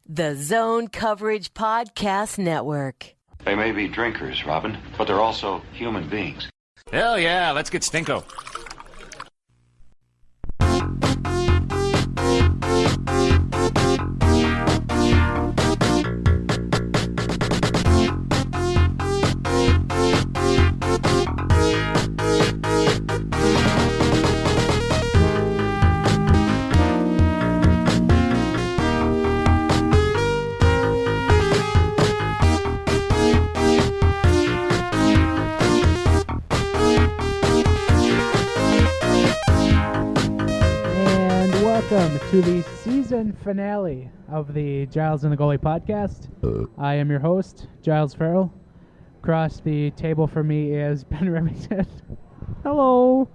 The Zone Coverage Podcast Network. They may be drinkers, Robin, but they're also human beings. Hell yeah, let's get Stinko. Welcome to the season finale of the Giles and the Goalie podcast. I am your host, Giles Farrell. Across the table from me is Ben Remington. Hello.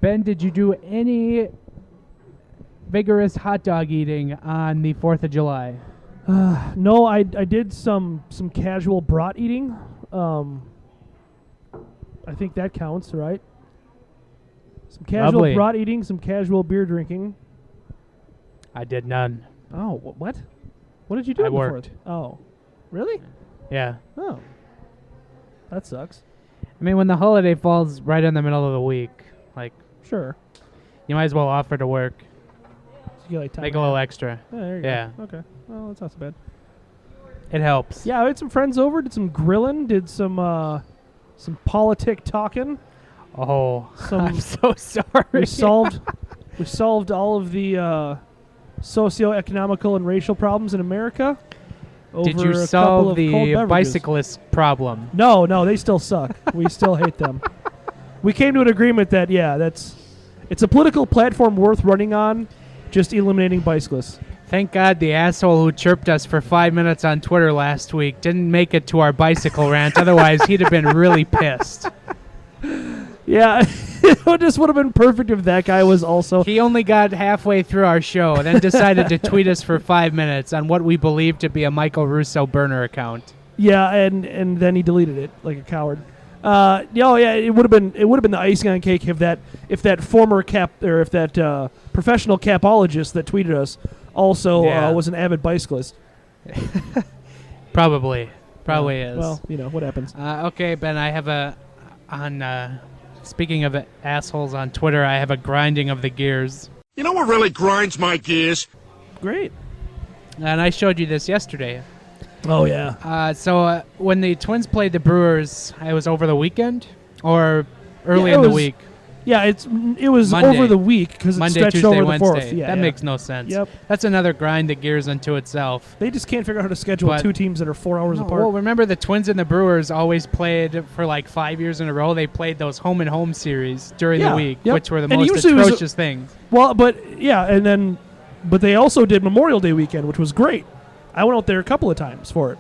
Ben, did you do any vigorous hot dog eating on the 4th of July? No, I did some casual brat eating. I think that counts, right? Some casual brat eating, some casual beer drinking. I did none. Oh, what? What did you do? I worked. Oh, really? Yeah. Oh, that sucks. I mean, when the holiday falls right in the middle of the week, like, Sure. you might as well offer to work. So you get, like, time Make a little extra. Yeah, there you go. Okay. Well, that's not so bad. It helps. Yeah, I had some friends over, did some grilling, did some politic talking. Oh, I'm so sorry. We solved all of the socio-economical and racial problems in America. Did you solve the bicyclist problem? No, they still suck. We still hate them. We came to an agreement that it's a political platform worth running on, just eliminating bicyclists. Thank God the asshole who chirped us for 5 minutes on Twitter last week didn't make it to our bicycle rant. Otherwise, he'd have been really pissed. Yeah, it just would have been perfect if that guy was also... He only got halfway through our show, then decided to tweet us for 5 minutes on what we believe to be a Michael Russo burner account. Yeah, and then he deleted it like a coward. It would have been the icing on cake if that professional capologist that tweeted us also was an avid bicyclist. Probably is. Well, what happens. Okay, Ben, I have speaking of assholes on Twitter, I have a grinding of the gears. You know what really grinds my gears? Great. And I showed you this yesterday. Oh, yeah. So when the Twins played the Brewers, it was over the weekend or early in the week? Yeah, it was Monday. over the week because it Monday, stretched Tuesday, over Wednesday. the 4th. Yeah, that makes no sense. Yep. That's another grind the gears unto itself. They just can't figure out how to schedule two teams that are 4 hours apart. Well, remember the Twins and the Brewers always played for like 5 years in a row. They played those home-and-home series during the week, which were the most atrocious things. Well, but they also did Memorial Day weekend, which was great. I went out there a couple of times for it.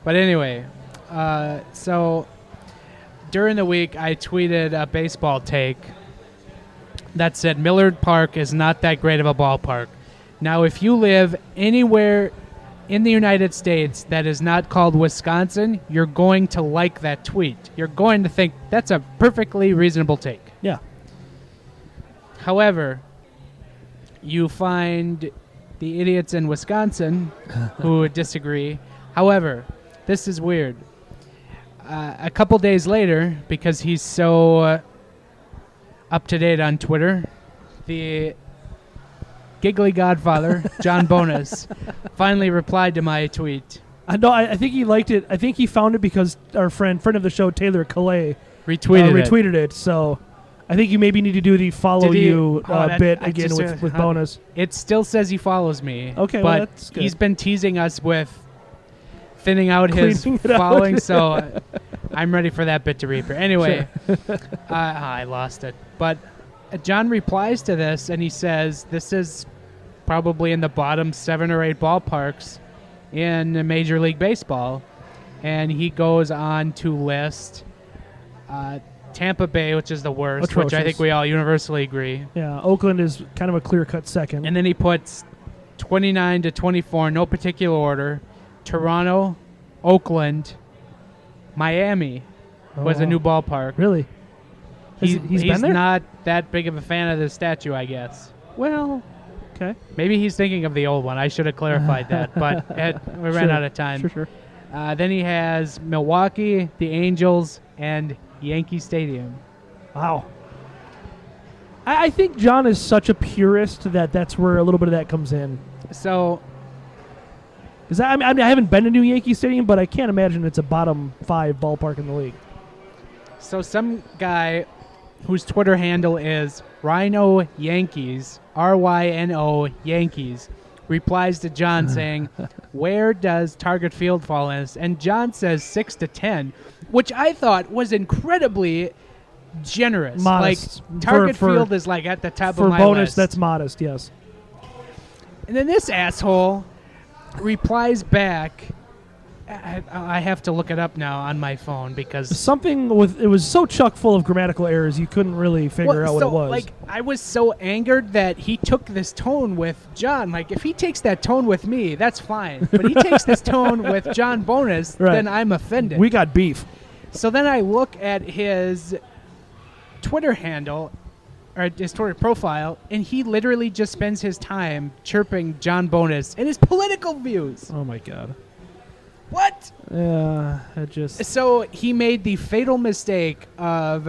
But anyway, so during the week, I tweeted a baseball take that said Millard Park is not that great of a ballpark. Now, if you live anywhere in the United States that is not called Wisconsin, you're going to like that tweet. You're going to think that's a perfectly reasonable take. Yeah. However, you find the idiots in Wisconsin who disagree. However, this is weird. A couple days later, because he's so up-to-date on Twitter, the giggly godfather, John Bonus, finally replied to my tweet. I think he liked it. I think he found it because our friend of the show, Taylor Calais, retweeted it. So I think you maybe need to do the follow you bit again with Bonus. It still says he follows me. Okay, but that's good. He's been teasing us with thinning out his following, so I'm ready for that bit to reaper. Anyway, sure. I lost it. But John replies to this, and he says this is probably in the bottom 7 or 8 ballparks in Major League Baseball. And he goes on to list Tampa Bay, which is the worst, atrocious. Which I think we all universally agree. Yeah, Oakland is kind of a clear-cut second. And then he puts 29 to 24, no particular order. Toronto, Oakland, Miami was a new ballpark. Really? He's been there? not that big of a fan of the statue, I guess. Well, Okay. Maybe he's thinking of the old one. I should have clarified that, but we ran out of time. Sure. Then he has Milwaukee, the Angels, and Yankee Stadium. Wow. I think John is such a purist that's where a little bit of that comes in. So, Because I haven't been to New Yankee Stadium, but I can't imagine it's a bottom 5 ballpark in the league. so some guy whose Twitter handle is Rhino Yankees, RYNO Yankees, replies to John saying, "Where does Target Field fall in this?" And John says 6 to 10, which I thought was incredibly generous. Modest. Like Target For Field is like at the top For of my bonus, list. that's modest, yes. And then this asshole replies back. I have to look it up now on my phone because It was so chock full of grammatical errors you couldn't really figure out what it was. Like, I was so angered that he took this tone with John. Like, if he takes that tone with me, that's fine. But he takes this tone with John Bonus, Right. then I'm offended. We got beef. So then I look at his Twitter handle, or his Twitter profile, and he literally just spends his time chirping John Bonus and his political views. Oh, my God. What? Yeah, it just... So he made the fatal mistake of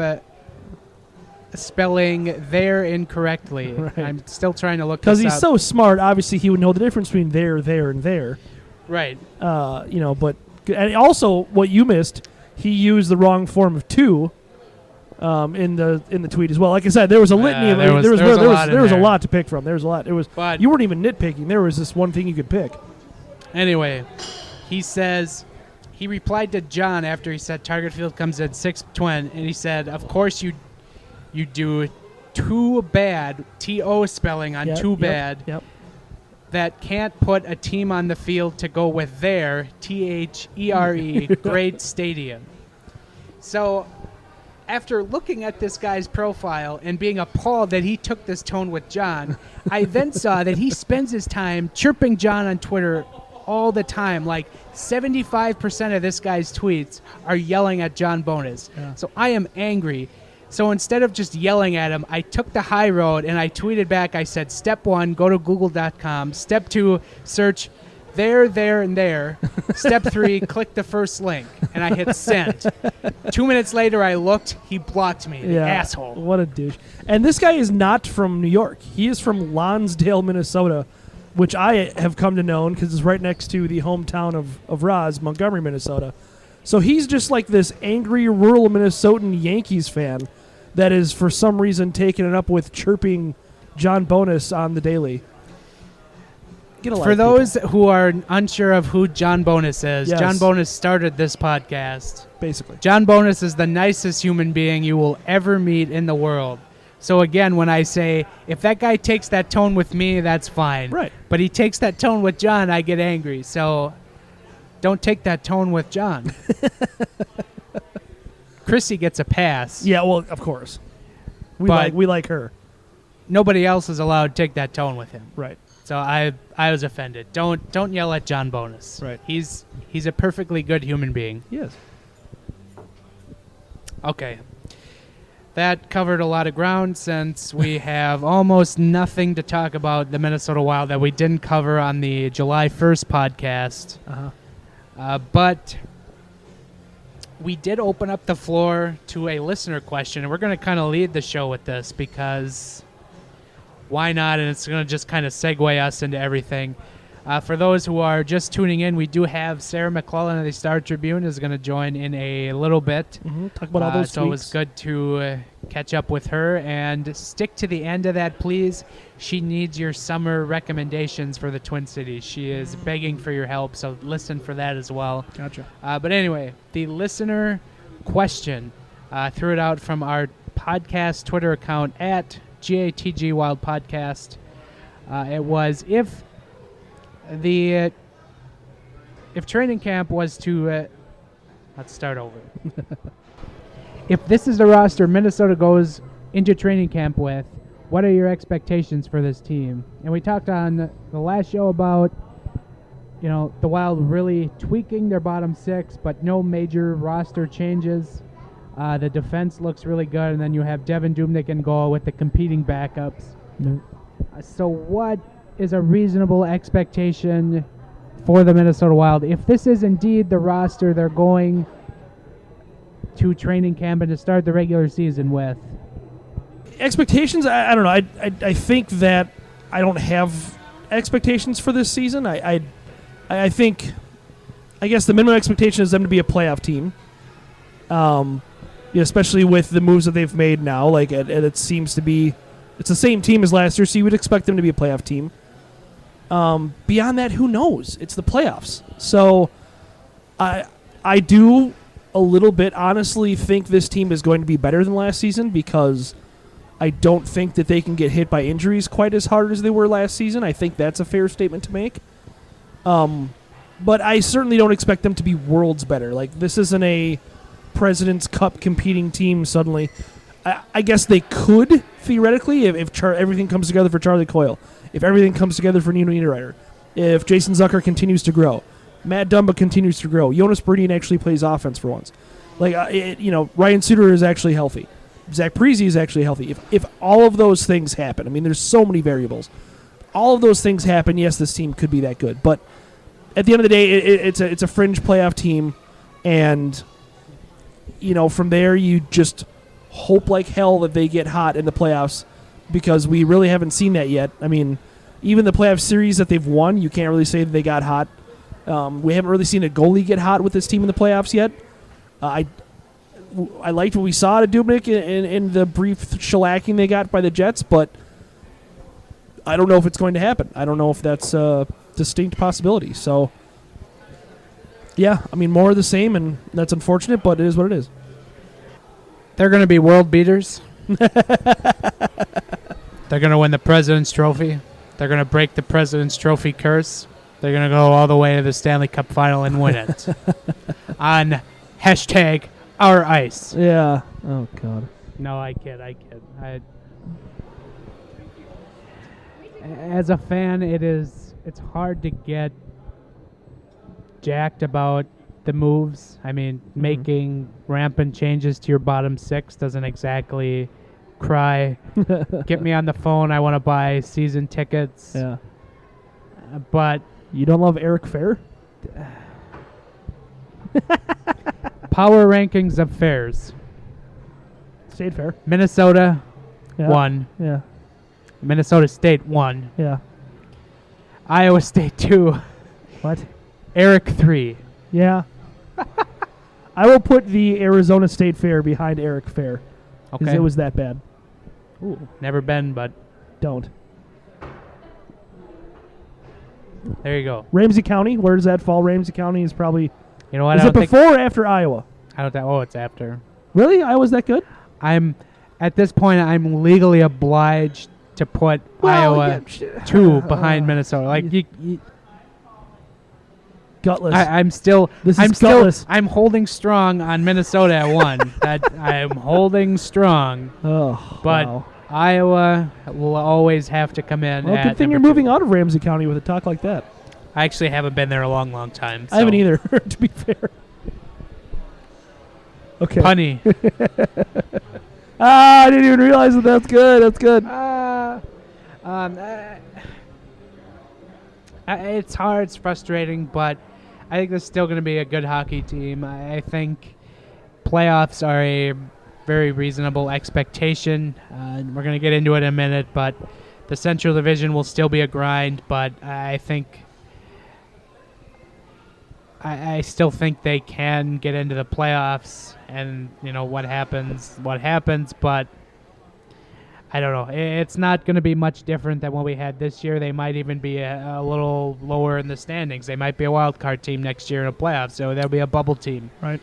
spelling there incorrectly. Right. I'm still trying to look Because this he's up. so smart, obviously he would know the difference between there, and there. Right. But... And also, what you missed, he used the wrong form of to in the tweet as well. Like I said, there was a litany of... there was a there. lot to pick from. There was a lot. But- you weren't even nitpicking. There was this one thing you could pick. Anyway, he says he replied to John after he said Target Field comes at 6:20, and he said, "Of course you do too bad TO spelling on too bad Yep. that can't put a team on the field to go with their THERE great stadium." So, after looking at this guy's profile and being appalled that he took this tone with John, I then saw that he spends his time chirping John on Twitter all the time. Like 75% of this guy's tweets are yelling at John Bonus. Yeah. So I am angry. So instead of just yelling at him, I took the high road and I tweeted back. I said, step 1, go to google.com. Step 2, search there, and there. Step 3, click the first link. And I hit send. 2 minutes later, I looked. He blocked me. The asshole. What a douche. And this guy is not from New York. He is from Lonsdale, Minnesota, which I have come to know because it's right next to the hometown of Roz, Montgomery, Minnesota. So he's just like this angry rural Minnesotan Yankees fan that is for some reason taking it up with chirping John Bonus on the daily. Get a life, For those people. who are unsure of who John Bonus is, Yes. John Bonus started this podcast. Basically. John Bonus is the nicest human being you will ever meet in the world. So again, when I say, if that guy takes that tone with me, that's fine. Right. But he takes that tone with John, I get angry. So don't take that tone with John. Chrissy gets a pass. Yeah, well, of course. We But- like her. Nobody else is allowed to take that tone with him. Right. So I was offended. Don't yell at John Bonus. Right. He's a perfectly good human being. Yes. Okay. That covered a lot of ground since we have almost nothing to talk about the Minnesota Wild that we didn't cover on the July 1st podcast. Uh-huh. But we did open up the floor to a listener question, and we're going to kind of lead the show with this because why not? And it's going to just kind of segue us into everything. For those who are just tuning in, we do have Sarah McClellan of the Star Tribune is going to join in a little bit. Mm-hmm. Talk about all those So it was good to catch up with her, and stick to the end of that, please. She needs your summer recommendations for the Twin Cities. She is begging for your help, so listen for that as well. Gotcha. But anyway, the listener question, threw it out from our podcast Twitter account at GATG Wild Podcast. It was if training camp was to let's start over. If this is the roster Minnesota goes into training camp with, what are your expectations for this team? And we talked on the last show about, the Wild really tweaking their bottom 6, but no major roster changes. The defense looks really good, and then you have Devin Dubnyk in goal with the competing backups. No. So what is a reasonable expectation for the Minnesota Wild? If this is indeed the roster they're going to training camp and to start the regular season with. Expectations, I don't know. I think that I don't have expectations for this season. I think, I guess the minimum expectation is them to be a playoff team. Especially with the moves that they've made now. Like it seems to be, it's the same team as last year, so you would expect them to be a playoff team. Beyond that, who knows? It's the playoffs. So I do a little bit honestly think this team is going to be better than last season because I don't think that they can get hit by injuries quite as hard as they were last season. I think that's a fair statement to make. But I certainly don't expect them to be worlds better. Like, this isn't a President's Cup competing team suddenly. I guess they could, theoretically, if everything comes together for Charlie Coyle, if everything comes together for Nino Niederreiter, if Jason Zucker continues to grow, Matt Dumba continues to grow, Jonas Berdien actually plays offense for once. Like, Ryan Suter is actually healthy. Zach Parise is actually healthy. If all of those things happen, I mean, there's so many variables. All of those things happen, yes, this team could be that good. But at the end of the day, it's a fringe playoff team, and from there you just hope like hell that they get hot in the playoffs because we really haven't seen that yet. I mean, even the playoff series that they've won, you can't really say that they got hot. We haven't really seen a goalie get hot with this team in the playoffs yet. I liked what we saw at Dubnyk in the brief shellacking they got by the Jets, but I don't know if it's going to happen. I don't know if that's a distinct possibility. So, yeah, I mean, more of the same, and that's unfortunate, but it is what it is. They're going to be world beaters. They're going to win the President's Trophy. They're going to break the President's Trophy curse. They're going to go all the way to the Stanley Cup Final and win it. On hashtag our ice. Yeah. Oh, God. No, I kid. As a fan, it's hard to get jacked about the moves. I mean, making rampant changes to your bottom six doesn't exactly cry. Get me on the phone. I want to buy season tickets. Yeah. But you don't love Eric Fair? Power rankings of fairs. State Fair. Minnesota, 1. Yeah. Minnesota State, 1. Yeah. Iowa State, 2. What? Eric, 3. Yeah. I will put the Arizona State Fair behind Eric Fair. Okay. Because it was that bad. Ooh, never been, but don't. There you go. Ramsey County, where does that fall? Ramsey County is probably... You know what? Is it before or after Iowa? It's after. Really? Iowa's that good? At this point, I'm legally obliged to put Iowa 2 behind Minnesota. Like, gutless. I'm still. This I'm is gutless. I'm holding strong on Minnesota at 1. I'm holding strong. Oh, but wow. Iowa will always have to come in. Well, good thing you're moving out of Ramsey County with a talk like that. I actually haven't been there a long, long time. So. I haven't either, to be fair. Okay. Punny. I didn't even realize that. That's good. That's good. It's hard. It's frustrating, but I think there's still going to be a good hockey team. I think playoffs are a very reasonable expectation. We're going to get into it in a minute, but the Central Division will still be a grind, but I think... I still think they can get into the playoffs, and what happens, but I don't know. It's not going to be much different than what we had this year. They might even be a little lower in the standings. They might be a wild card team next year in a playoff, so they'll be a bubble team. Right.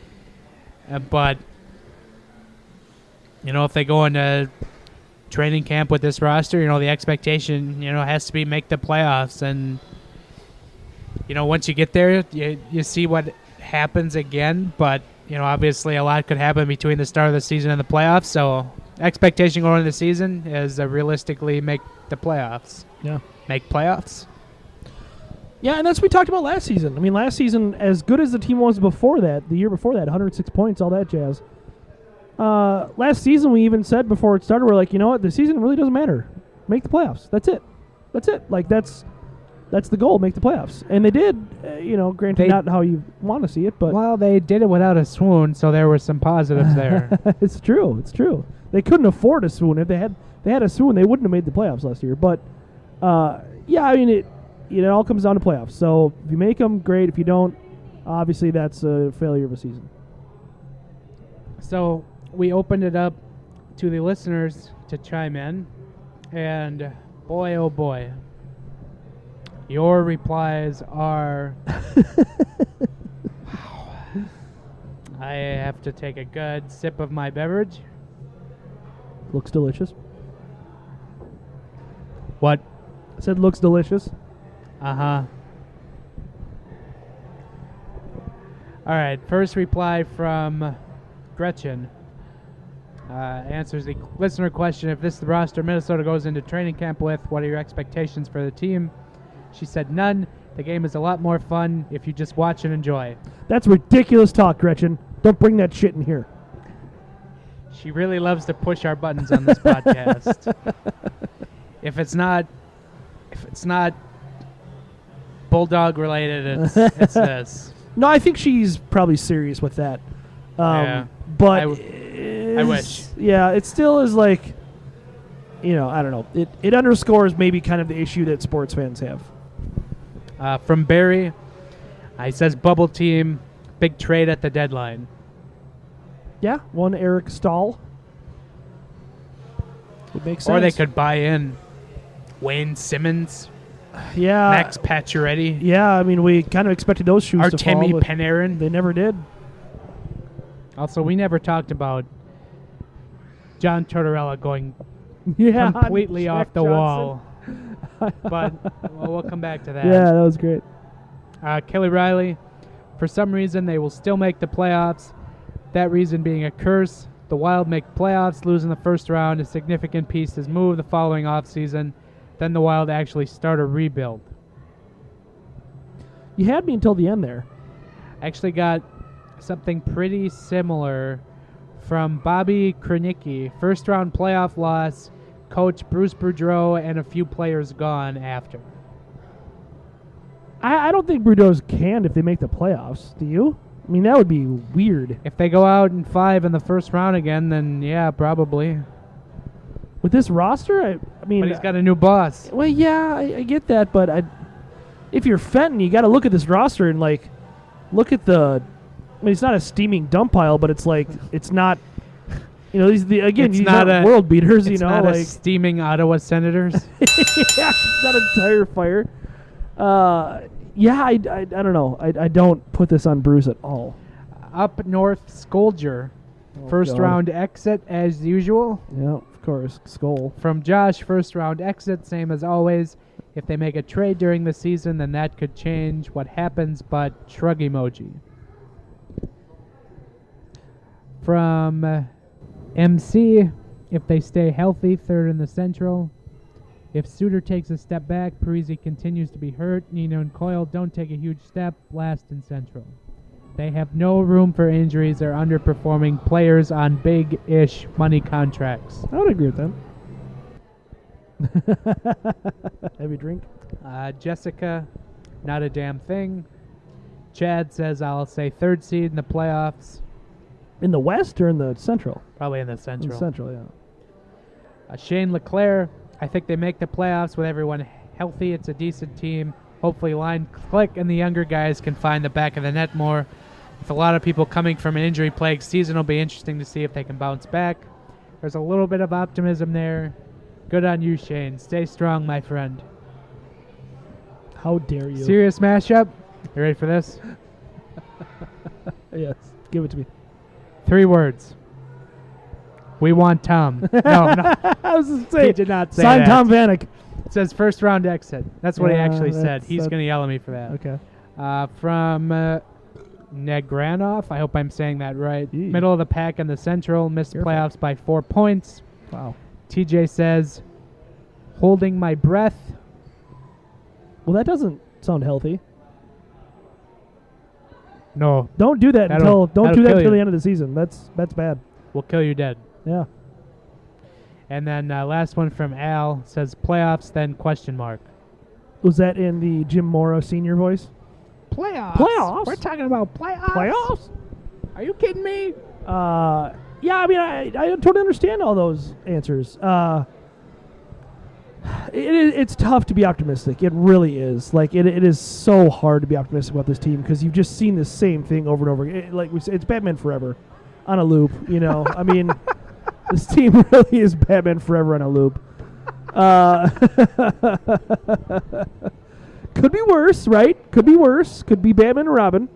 But if they go into training camp with this roster, the expectation, has to be make the playoffs, and once you get there, you see what happens again. But, obviously a lot could happen between the start of the season and the playoffs. So expectation going into the season is realistically make the playoffs. Yeah. Make playoffs. Yeah, and that's what we talked about last season. I mean, last season, as good as the team was before that, the year before that, 106 points, all that jazz. Last season, we even said before it started, we're like, you know what, the season really doesn't matter. Make the playoffs. That's it. That's it. Like that's the goal. Make the playoffs, and they did. Granted, not how you want to see it, but Well, they did it without a swoon, so there were some positives there. It's true. It's true. They couldn't afford a swoon. If they had a swoon, they wouldn't have made the playoffs last year. But it all comes down to playoffs. So if you make them, great. If you don't, obviously that's a failure of a season. So we opened it up to the listeners to chime in, and boy, oh boy, your replies are. Wow. I have to take a good sip of my beverage. Looks delicious. What? I said looks delicious. Uh-huh. All right, first reply from Gretchen. Answers the listener question, if this is the roster Minnesota goes into training camp with, what are your expectations for the team? She said none. The game is a lot more fun if you just watch and enjoy. That's ridiculous talk, Gretchen. Don't bring that shit in here. She really loves to push our buttons on this podcast. If it's not Bulldog related, it's this. No, I think she's probably serious with that. Yeah. But I wish. Yeah, it still is like, I don't know. It underscores maybe kind of the issue that sports fans have. From Barry, he says bubble team, big trade at the deadline. Yeah, one Eric Stahl. Would make sense. Or they could buy in Wayne Simmons, yeah, Max Pacioretty, Yeah, I mean, we kind of expected those shoes to fall, Artemi but Panarin. they never did. Also, we never talked about John Tortorella going Yeah, completely Jack off the Johnson. wall. But we'll come back to that. Yeah, that was great. Kelly Riley, for some reason they will still make the playoffs. That reason being a curse. The Wild make playoffs, lose in the first round. A significant piece is moved the following offseason. Then the Wild actually start a rebuild. You had me until the end there. Actually got something pretty similar from Bobby Kronicki. First round playoff loss, coach Bruce Boudreau, and a few players gone after. I don't think Bordeaux's canned if they make the playoffs. Do you? I mean, that would be weird. If they go out in 5 in the first round again, then yeah, probably. With this roster, I mean... But he's got a new boss. Well, yeah, I get that, but if you're Fenton, you got to look at this roster and, like, look at the... I mean, it's not a steaming dump pile, but it's like, it's not... these not world beaters, It's not a steaming Ottawa Senators. Yeah, it's not a tire fire. I don't know. I don't put this on Bruce at all. Up north, Skolger. First round exit as usual. Yeah, of course. Skull. From Josh, first round exit, same as always. If they make a trade during the season, then that could change what happens, but shrug emoji. From MC, if they stay healthy, third in the Central. If Suter takes a step back, Parisi continues to be hurt. Nino and Coyle don't take a huge step, last in Central. They have no room for injuries or underperforming players on big-ish money contracts. I would agree with that. Heavy drink. Jessica, not a damn thing. Chad says I'll say third seed in the playoffs. In the West or in the Central? Probably in the Central. In the Central, yeah. Shane LeClaire, I think they make the playoffs with everyone healthy. It's a decent team. Hopefully line click and the younger guys can find the back of the net more. With a lot of people coming from an injury-plagued season, it'll be interesting to see if they can bounce back. There's a little bit of optimism there. Good on you, Shane. Stay strong, my friend. How dare you? Serious mashup. You ready for this? Yes. Give it to me. 3 words. We want Tom. No. I was going to say. He did not say sign that. Tom Vanek. It says first round exit. That's what he actually said. that's- He's going to yell at me for that. Okay. From Negranov, I hope I'm saying that right. Yee. Middle of the pack in the Central, missed Careful. playoffs by 4 points. Wow. TJ says, holding my breath. Well, that doesn't sound healthy. No, Don't do that That'll until kill the you. end of the season. That's bad. will kill you dead. Yeah. And then last one from Al says playoffs, then question mark. Was that in the Jim Morrow senior voice? Playoffs? We're talking about playoffs? Playoffs? Are you kidding me? Yeah, I mean, I totally understand all those answers. It's tough to be optimistic. It really is. Like, it is so hard to be optimistic about this team because you've just seen the same thing over and over again. Like we said, it's Batman Forever on a loop, you know. I mean, this team really is Batman Forever on a loop. Could be worse, right? Could be worse. Could be Batman and Robin.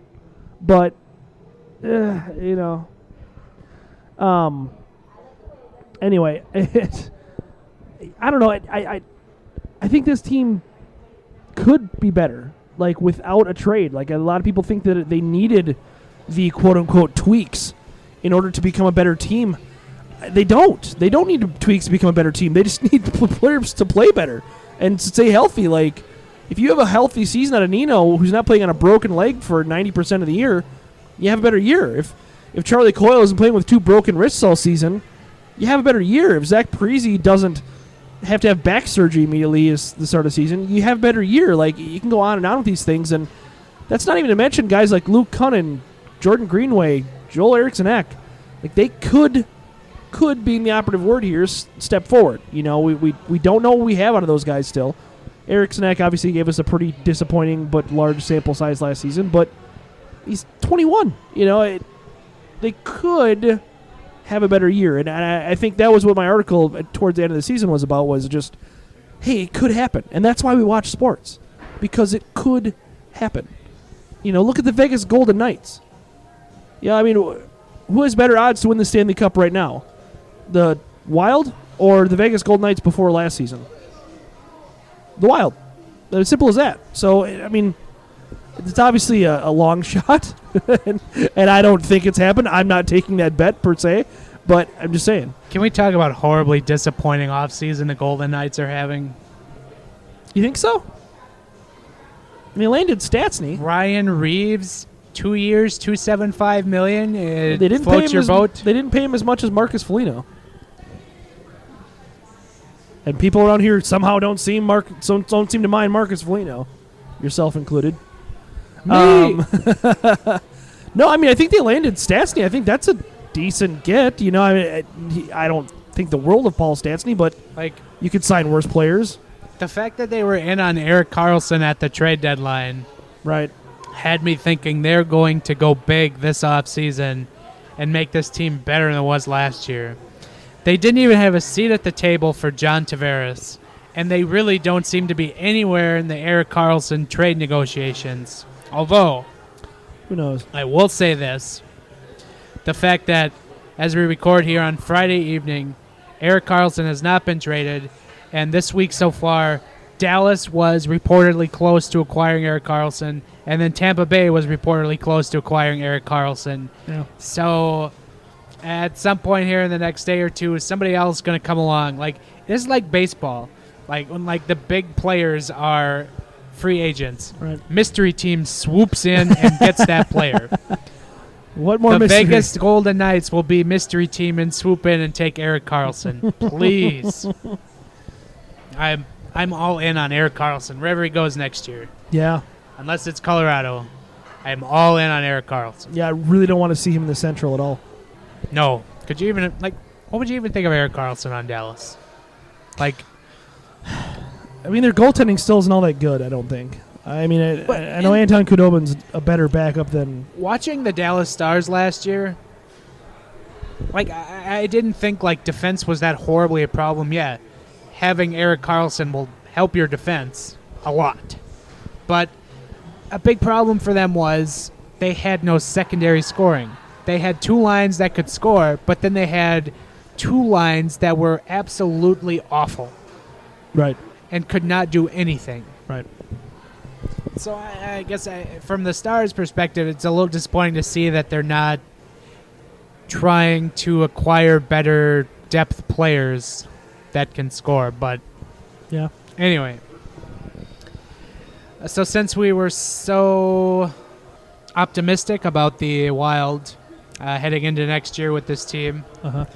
But, you know. Anyway, I don't know. I think this team could be better, like without a trade. Like a lot of people think that they needed the quote unquote tweaks in order to become a better team. They don't. They don't need tweaks to become a better team. They just need players to play better and to stay healthy. Like if you have a healthy season out of Nino, who's not playing on a broken leg for 90% of the year, you have a better year. If Charlie Coyle isn't playing with 2 broken wrists all season, you have a better year. If Zach Parise doesn't have to have back surgery immediately as the start of the season, you have a better year. Like, you can go on and on with these things, and that's not even to mention guys like Luke Cunnin, Jordan Greenway, Joel Eriksson-Ek. Like, they could being the operative word here, step forward. You know, we don't know what we have out of those guys still. Eriksson-Ek obviously gave us a pretty disappointing but large sample size last season, but he's 21. You know, they could have a better year. And I think that was what my article towards the end of the season was about, was just, hey, it could happen. And that's why we watch sports, because it could happen. You know, look at the Vegas Golden Knights. Yeah, I mean, who has better odds to win the Stanley Cup right now? The Wild or the Vegas Golden Knights before last season? The Wild. As simple as that. So, I mean, it's obviously a long shot, and I don't think it's happened. I'm not taking that bet per se, but I'm just saying. Can we talk about horribly disappointing offseason the Golden Knights are having? You think so? I mean, landed Stastny. Ryan Reeves, 2 years, $275 million. They didn't floats pay him your boat. They didn't pay him as much as Marcus Foligno. And people around here somehow don't seem to mind Marcus Foligno, yourself included. Me. No, I mean, I think they landed Stastny. I think that's a decent get. You know, I mean, I don't think the world of Paul Stastny, but Like, you could sign worse players. the fact that they were in on Erik Karlsson at the trade deadline Right. had me thinking they're going to go big this offseason and make this team better than it was last year. They didn't even have a seat at the table for John Tavares, and they really don't seem to be anywhere in the Erik Karlsson trade negotiations. Although, Who knows? I will say this. The fact that, as we record here on Friday evening, Erik Karlsson has not been traded, and this week so far, Dallas was reportedly close to acquiring Erik Karlsson, and then Tampa Bay was reportedly close to acquiring Erik Karlsson. Yeah. So, at some point here in the next day or two, is somebody else going to come along? Like, this is like baseball. Like, when the big players are free agents. Right. Mystery team swoops in and gets that player. What more The mystery? Vegas Golden Knights will be mystery team and swoop in and take Erik Karlsson. Please. I'm all in on Erik Karlsson wherever he goes next year. Yeah. Unless it's Colorado. I'm all in on Erik Karlsson. Yeah, I really don't want to see him in the Central at all. No. Could you even, what would you even think of Erik Karlsson on Dallas? I mean, their goaltending still isn't all that good, I don't think. I mean, I know Anton Khudobin's a better backup than... Watching the Dallas Stars last year, I didn't think, defense was that horribly a problem yet. Having Erik Karlsson will help your defense a lot. But a big problem for them was they had no secondary scoring. They had 2 lines that could score, but then they had 2 lines that were absolutely awful. Right. And could not do anything. Right. So I guess from the Stars' perspective, it's a little disappointing to see that they're not trying to acquire better depth players that can score. But Yeah. anyway, so since we were so optimistic about the Wild heading into next year with this team, Uh-huh.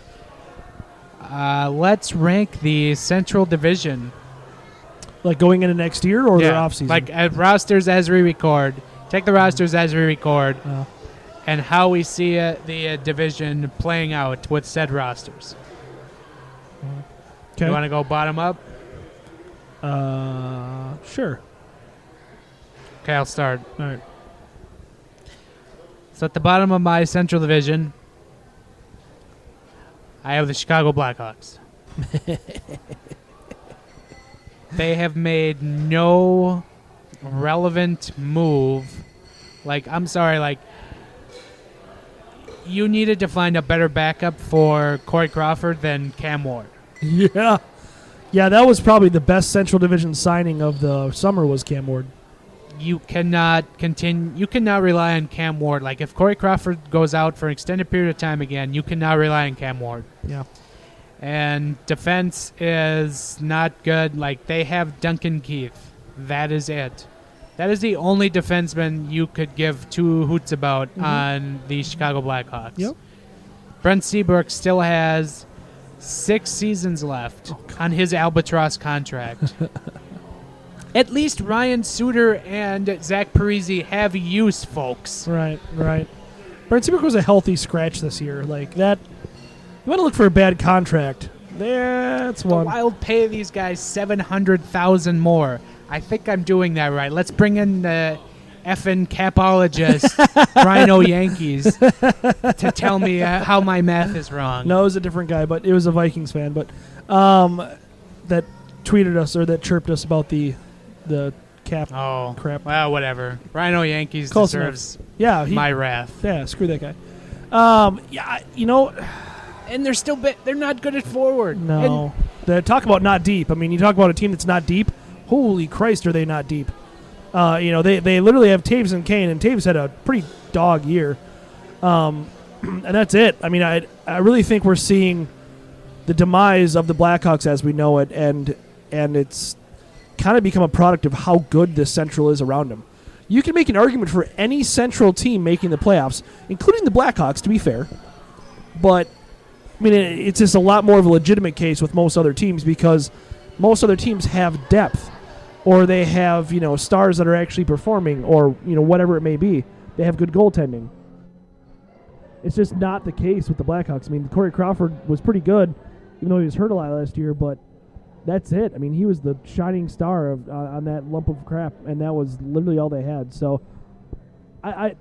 Let's rank the Central Division. Like going into next year or their offseason? Like rosters as we record. Take the rosters as we record. And how we see the division playing out with said rosters. Okay. You want to go bottom up? Sure. Okay, I'll start. All right. So at the bottom of my Central Division, I have the Chicago Blackhawks. They have made no relevant move. Like, I'm sorry, like, you needed to find a better backup for Corey Crawford than Cam Ward. Yeah. Yeah, that was probably the best Central Division signing of the summer was Cam Ward. You cannot rely on Cam Ward. Like, if Corey Crawford goes out for an extended period of time again, you cannot rely on Cam Ward. Yeah. And defense is not good. Like, they have Duncan Keith. That is it. That is the only defenseman you could give two hoots about on the Chicago Blackhawks. Yep. Brent Seabrook still has 6 seasons left on his albatross contract. At least Ryan Suter and Zach Parise have use, folks. Right. Brent Seabrook was a healthy scratch this year. Like that. You want to look for a bad contract. That's one. The Wild pay these guys $700,000 more. I think I'm doing that right. Let's bring in the effing capologist, Rhino Yankees, to tell me how my math is wrong. No, it was a different guy, but it was a Vikings fan. But that tweeted us or that chirped us about the cap crap. Well, whatever. Rhino Yankees Close deserves my wrath. Yeah, screw that guy. And they're still they're not good at forward. No. Talk about not deep. I mean, you talk about a team that's not deep. Holy Christ, are they not deep? They literally have Taves and Kane, and Taves had a pretty dog year. And that's it. I mean, I really think we're seeing the demise of the Blackhawks as we know it, and it's kind of become a product of how good this Central is around them. You can make an argument for any Central team making the playoffs, including the Blackhawks, to be fair. But, I mean, it's just a lot more of a legitimate case with most other teams because most other teams have depth. Or they have, stars that are actually performing, or, whatever it may be. They have good goaltending. It's just not the case with the Blackhawks. I mean, Corey Crawford was pretty good, even though he was hurt a lot last year, but that's it. I mean, he was the shining star on that lump of crap, and that was literally all they had. So, to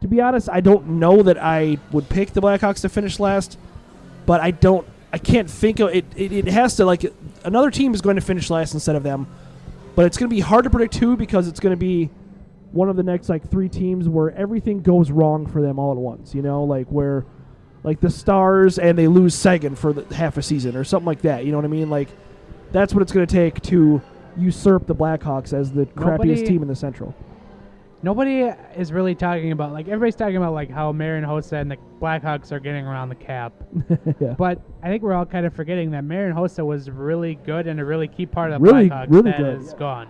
be honest, I don't know that I would pick the Blackhawks to finish last, but I can't think of it. It has to, like, another team is going to finish last instead of them. But it's going to be hard to predict who because it's going to be one of the next 3 teams where everything goes wrong for them all at once. Where the Stars and they lose Sagan for half a season or something like that. You know what I mean? Like that's what it's going to take to usurp the Blackhawks as the crappiest team in the Central. Nobody is really talking about, everybody's talking about, how Marian Hossa and the Blackhawks are getting around the cap. Yeah. But I think we're all kind of forgetting that Marian Hossa was really good and a really key part of the Blackhawks really that good. is gone.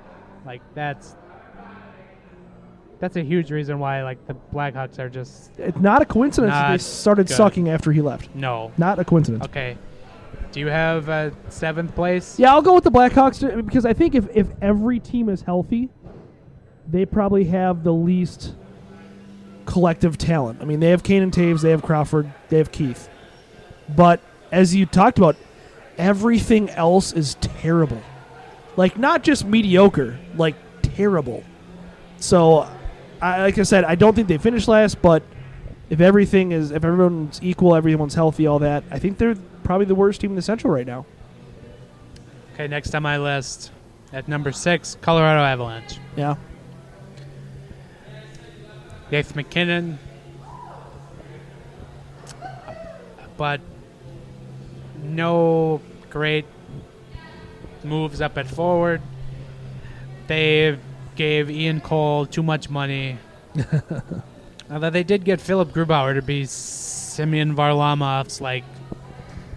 That's a huge reason why, the Blackhawks are just... It's not a coincidence that they started sucking after he left. No. Not a coincidence. Okay. Do you have 7th place? Yeah, I'll go with the Blackhawks because I think if every team is healthy, they probably have the least collective talent. I mean, they have Kane and Taves, they have Crawford, they have Keith. But as you talked about, everything else is terrible. Not just mediocre, terrible. So, like I said, I don't think they finish last, but if everyone's equal, everyone's healthy, all that, I think they're probably the worst team in the Central right now. Okay, next on my list, at number 6, Colorado Avalanche. Yeah. Nathan McKinnon, but no great moves up at forward. They gave Ian Cole too much money. Although they did get Philip Grubauer to be Semyon Varlamov's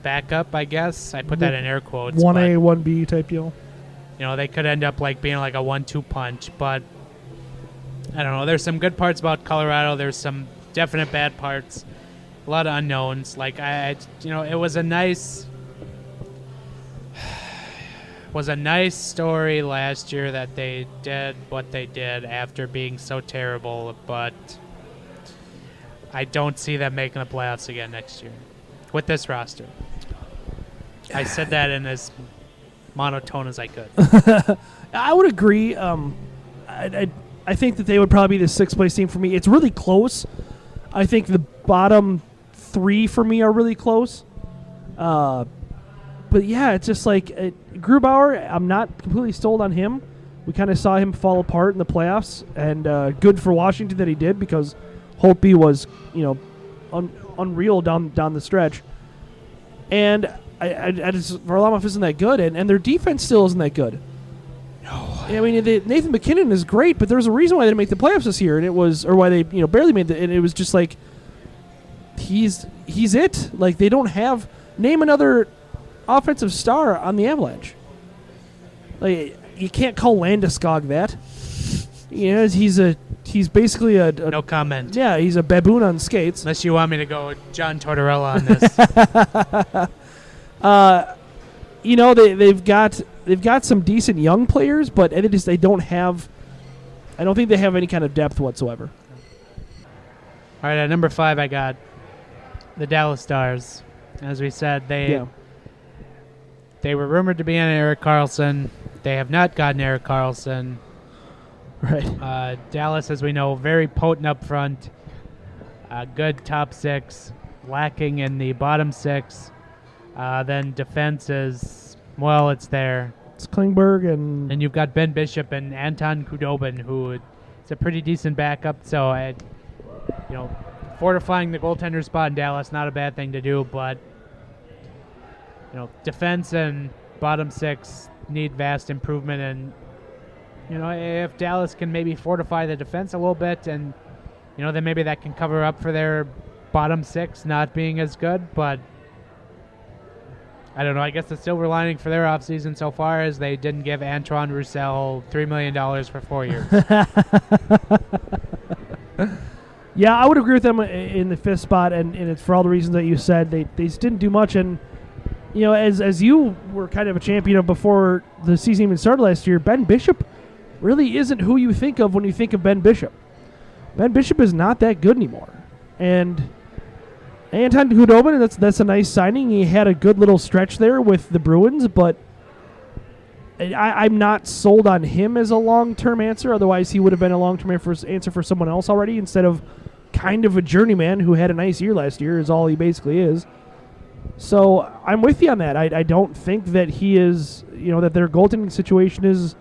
backup, I guess. I put that in air quotes. 1A, 1B type deal. They could end up being a 1-2 punch, but I don't know. There's some good parts about Colorado. There's some definite bad parts. A lot of unknowns. It was a nice was a nice story last year that they did what they did after being so terrible, but I don't see them making the playoffs again next year with this roster. I said that in as monotone as I could. I would agree. I think that they would probably be the sixth place team for me. It's really close. I think the bottom three for me are really close. But yeah, it's just like Grubauer, I'm not completely sold on him. We kind of saw him fall apart in the playoffs, and good for Washington that he did, because Holtby was, unreal down the stretch. And I just, Varlamov isn't that good, and their defense still isn't that good. No. I mean, Nathan McKinnon is great, but there's a reason why they didn't make the playoffs this year, and it was, or why they barely made and it was just like, he's it. Like, they don't have, name another offensive star on the Avalanche. Like, you can't call Landeskog that. He's basically a no comment. Yeah, he's a baboon on skates. Unless you want me to go with John Tortorella on this. They've got some decent young players, but they don't have. I don't think they have any kind of depth whatsoever. All right, at number 5, I got the Dallas Stars. As we said, they were rumored to be in Erik Karlsson. They have not gotten Erik Karlsson. Right. Dallas, as we know, very potent up front. Good top 6, lacking in the bottom 6. Then defense is, well, it's there. It's Klingberg and you've got Ben Bishop and Anton Khudobin, who is a pretty decent backup. So, fortifying the goaltender spot in Dallas, not a bad thing to do, but defense and bottom 6 need vast improvement. And if Dallas can maybe fortify the defense a little bit, and then maybe that can cover up for their bottom 6 not being as good. But I don't know. I guess the silver lining for their offseason so far is they didn't give Antoine Roussel $3 million for 4 years. Yeah, I would agree with them in the 5th spot, and it's for all the reasons that you said. They just didn't do much, and as you were kind of a champion of before the season even started last year, Ben Bishop really isn't who you think of when you think of Ben Bishop. Ben Bishop is not that good anymore, and Anton Khudobin, that's a nice signing. He had a good little stretch there with the Bruins, but I'm not sold on him as a long-term answer. Otherwise, he would have been a long-term answer for someone else already, instead of kind of a journeyman who had a nice year last year, is all he basically is. So I'm with you on that. I don't think that he is, that their goaltending situation is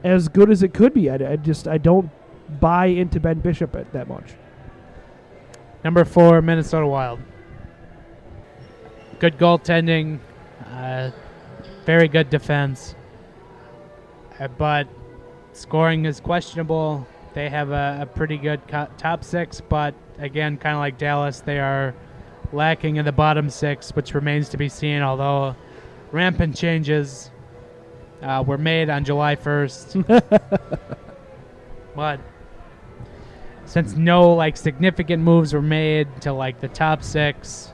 as good as it could be. I don't buy into Ben Bishop that much. Number 4, Minnesota Wild. Good goaltending, very good defense, but scoring is questionable. They have a pretty good top 6, but again, kind of like Dallas, they are lacking in the bottom 6, which remains to be seen, although rampant changes were made on July 1st. But since no significant moves were made to the top 6,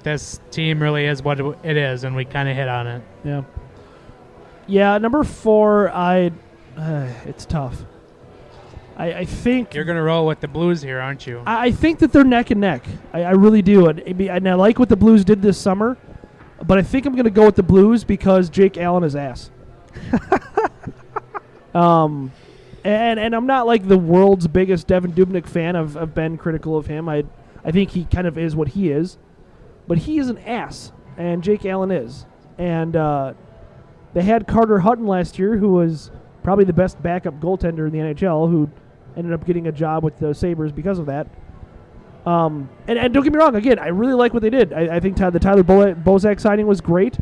this team really is what it is, and we kind of hit on it. Yeah, number 4, it's tough. I think you're gonna roll with the Blues here, aren't you? I think that they're neck and neck. I really do, and I like what the Blues did this summer, but I think I'm gonna go with the Blues because Jake Allen is ass. And I'm not the world's biggest Devin Dubnyk fan. I've been critical of him. I think he kind of is what he is, but he is an ass, and Jake Allen is. And they had Carter Hutton last year, who was probably the best backup goaltender in the NHL, who ended up getting a job with the Sabres because of that. And don't get me wrong, again, I really like what they did. I think the Tyler Bozak signing was great.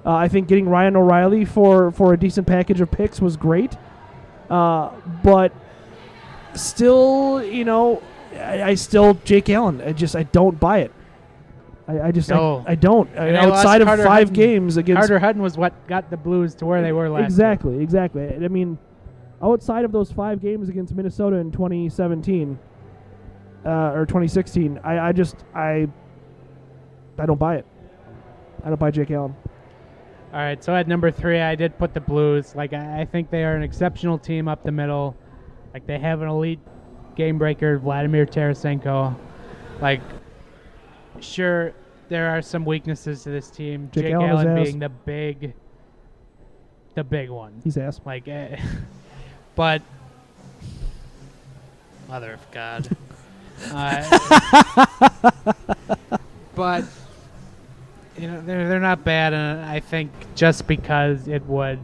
I think getting Ryan O'Reilly for a decent package of picks was great. But still, I still Jake Allen. I don't buy it. I don't. Outside of Carter 5 Hutton, games against Carter Hutton was what got the Blues to where they were last year. Exactly. I mean, outside of those 5 games against Minnesota in 2017 or 2016, I don't buy it. I don't buy Jake Allen. All right, so at number 3, I did put the Blues. Like, I think they are an exceptional team up the middle. Like, they have an elite game breaker, Vladimir Tarasenko. Like, sure, there are some weaknesses to this team. Jake Allen being the big one. He's ass. Like, but mother of God. But they're not bad, and I think just because it would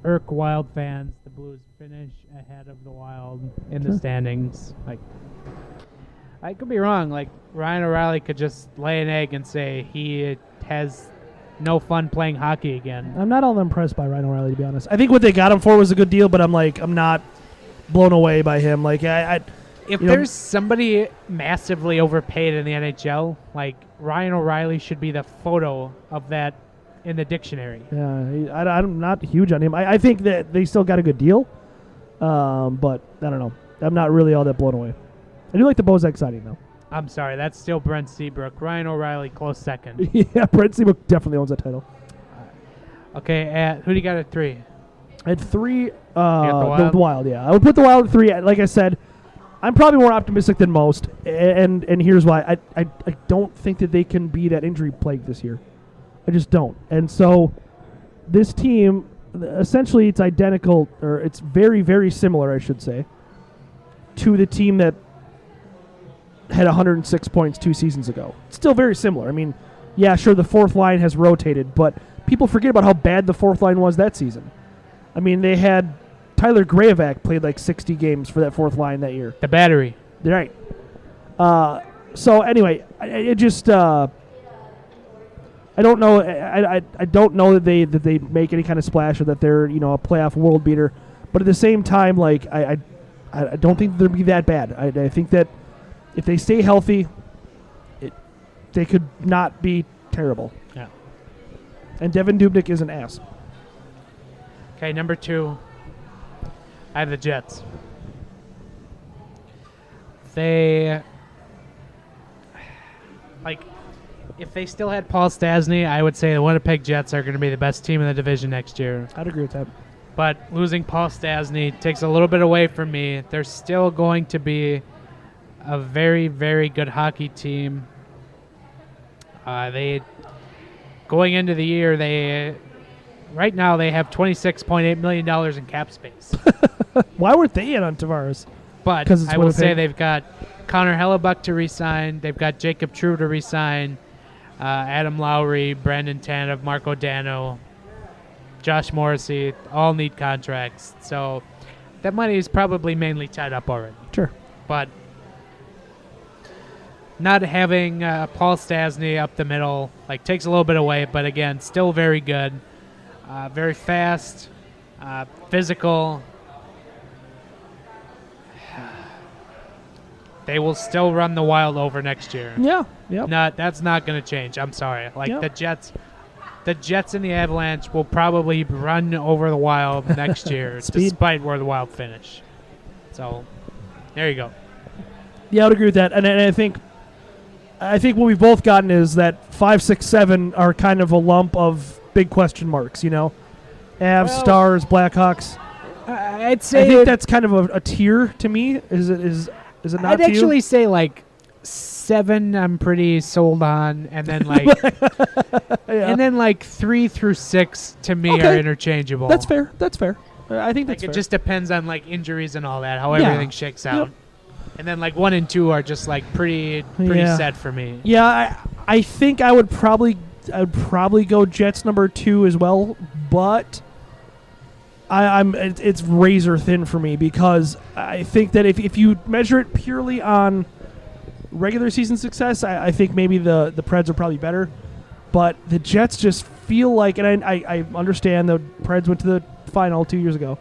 irk Wild fans, the Blues finish ahead of the Wild in the standings. Like, I could be wrong. Like, Ryan O'Reilly could just lay an egg and say he has no fun playing hockey again. I'm not all that impressed by Ryan O'Reilly, to be honest. I think what they got him for was a good deal, but I'm not blown away by him. Like, if there's somebody massively overpaid in the NHL, like, Ryan O'Reilly should be the photo of that in the dictionary. Yeah, I'm not huge on him. I think that they still got a good deal, but I don't know. I'm not really all that blown away. I do like the Bozak signing, though. I'm sorry, that's still Brent Seabrook. Ryan O'Reilly, close second. Yeah, Brent Seabrook definitely owns that title. Okay, who do you got at 3? At 3, the Wild, yeah. I would put the Wild at 3. Like I said, I'm probably more optimistic than most, and here's why. I don't think that they can be that injury plague this year. I just don't. And so this team, essentially it's identical, or it's very, very similar, I should say, to the team that had 106 points 2 seasons ago. It's still very similar. I mean, yeah, sure, the fourth line has rotated, but people forget about how bad the fourth line was that season. I mean, they had Tyler Graovac played like 60 games for that fourth line that year. The battery. Right. So anyway, it just I don't know. I don't know that they make any kind of splash or that they're a playoff world beater. But at the same time, like I don't think they'll be that bad. I think that if they stay healthy, they could not be terrible. Yeah. And Devin Dubnyk is an ass. Okay, number 2. I have the Jets. They, like, if they still had Paul Stastny, I would say the Winnipeg Jets are going to be the best team in the division next year. I'd agree with that. But losing Paul Stastny takes a little bit away from me. They're still going to be a very, very good hockey team. Going into the year, right now they have $26.8 million in cap space. Why weren't they in on Tavares? But I will say they've got Connor Hellebuck to re-sign. They've got Jacob True to re-sign. Adam Lowry, Brandon Tanev, Marco Dano, Josh Morrissey, all need contracts. So that money is probably mainly tied up already. Sure. But not having Paul Stastny up the middle takes a little bit away. But again, still very good, very fast, physical. They will still run the Wild over next year. Yeah. Yep. That's not going to change. I'm sorry. Yep. The Jets and the Avalanche will probably run over the Wild next year, despite where the Wild finish. So, there you go. Yeah, I would agree with that. And I think what we've both gotten is that 5, 6, 7 are kind of a lump of big question marks. Avs, Stars, Blackhawks. I'd say I think that's kind of a tier to me. Is it not? I'd actually say 7 I'm pretty sold on, and then and then 3 through 6 to me are interchangeable. That's fair. I think that's fair. It just depends on injuries and all that, how everything shakes out. Yep. And then 1 and 2 are just pretty set for me. Yeah, I think I would probably go Jets number 2 as well, but it's razor thin for me because I think that if you measure it purely on regular season success, I think maybe the Preds are probably better. But the Jets just feel like, and I understand the Preds went to the final 2 years ago,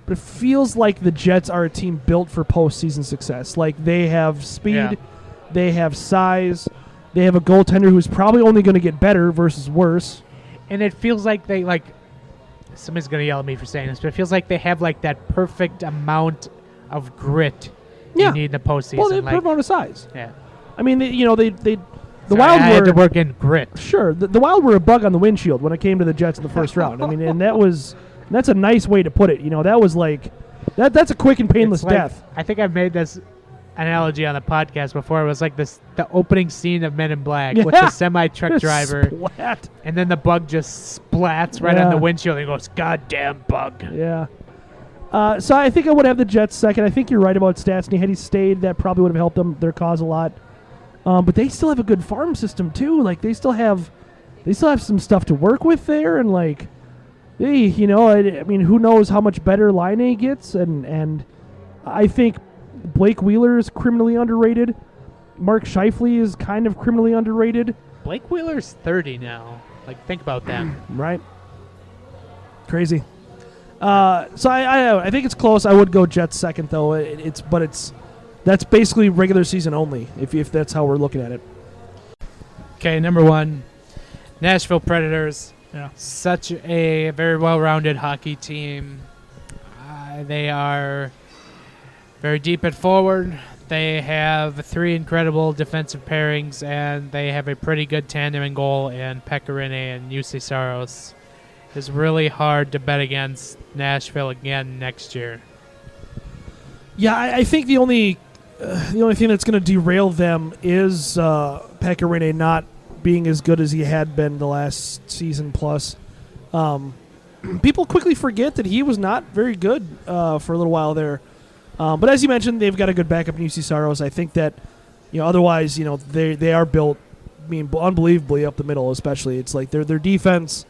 but it feels like the Jets are a team built for postseason success. They have speed, they have size, they have a goaltender who's probably only going to get better versus worse. And it feels like they somebody's going to yell at me for saying this, but it feels like they have that perfect amount of grit you need in the postseason. Well, they have a perfect amount of size. Yeah. I mean, they The Wild I were, had to work in grit. Sure, the Wild were a bug on the windshield when it came to the Jets in the first round. I mean, and that's a nice way to put it. That was like that's a quick and painless death. I think I've made this analogy on the podcast before. It was like the opening scene of Men in Black with the semi-truck driver. Splat. And then the bug just splats right on the windshield and goes, "Goddamn bug." Yeah. So I think I would have the Jets second. I think you're right about Stastny. Had he stayed, that probably would have helped them, their cause a lot. But they still have a good farm system too. Like they still have some stuff to work with there, and like, hey, I mean, who knows how much better Line gets, and I think Blake Wheeler is criminally underrated. Mark Scheifele is kind of criminally underrated. Blake Wheeler's 30 now. Like, think about that. Right. Crazy. So I think it's close. I would go Jets second though. That's basically regular season only. If that's how we're looking at it. Okay, number 1, Nashville Predators. Yeah. Such a very well-rounded hockey team. They are very deep at forward. They have 3 incredible defensive pairings, and they have a pretty good tandem in goal in Pekka Rinne and Jussi Saros. It's really hard to bet against Nashville again next year. Yeah, I think the only thing that's going to derail them is Pekka Rinne not being as good as he had been the last season plus. People quickly forget that he was not very good for a little while there. But as you mentioned, they've got a good backup in UC Saros. I think that, otherwise, they are built, unbelievably up the middle. Especially, it's like their defense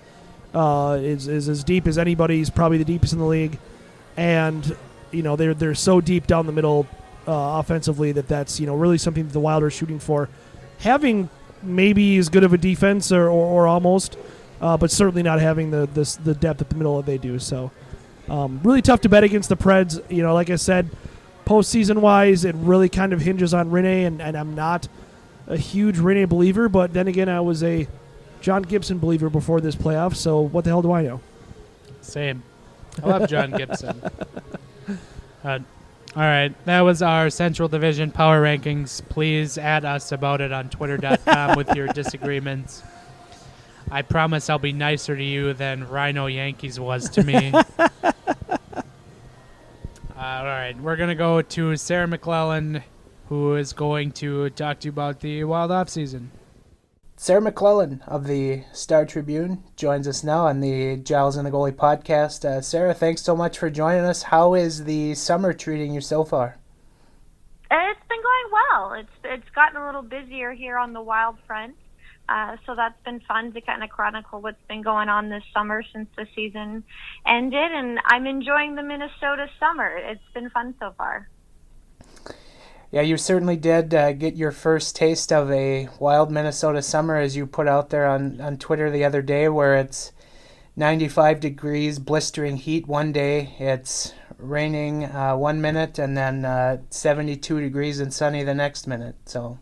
is as deep as anybody's, probably the deepest in the league, and they're so deep down the middle offensively that's really something that the Wild are shooting for. Having maybe as good of a defense or almost, but certainly not having the depth at the middle that they do. So. Really tough to bet against the Preds. Like I said, postseason-wise, it really kind of hinges on Rinne, and I'm not a huge Rinne believer, but then again, I was a John Gibson believer before this playoff, so what the hell do I know? Same. I love John Gibson. All right, that was our Central Division Power Rankings. Please add us about it on Twitter.com with your disagreements. I promise I'll be nicer to you than Rhino Yankees was to me. All right, we're going to go to Sarah McClellan, who is going to talk to you about the Wild offseason. Sarah McClellan of the Star Tribune joins us now on the Giles and the Goalie podcast. Sarah, thanks so much for joining us. How is the summer treating you so far? It's been going well. It's gotten a little busier here on the Wild front. So that's been fun to kind of chronicle what's been going on this summer since the season ended, and I'm enjoying the Minnesota summer. It's been fun so far. Yeah, you certainly did get your first taste of a Wild Minnesota summer, as you put out there on Twitter the other day, where it's 95 degrees, blistering heat one day, it's raining 1 minute, and then 72 degrees and sunny the next minute. So...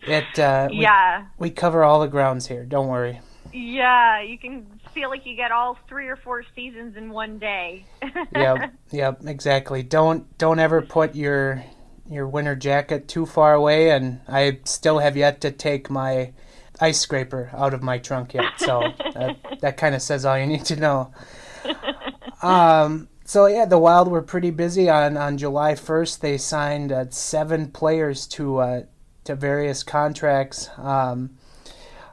We cover all the grounds here. Don't worry. Yeah, you can feel like you get all 3 or 4 seasons in one day. Yep, exactly. Don't ever put your winter jacket too far away, and I still have yet to take my ice scraper out of my trunk yet. So that kind of says all you need to know. So yeah, the Wild were pretty busy on July 1st. They signed 7 players to various contracts.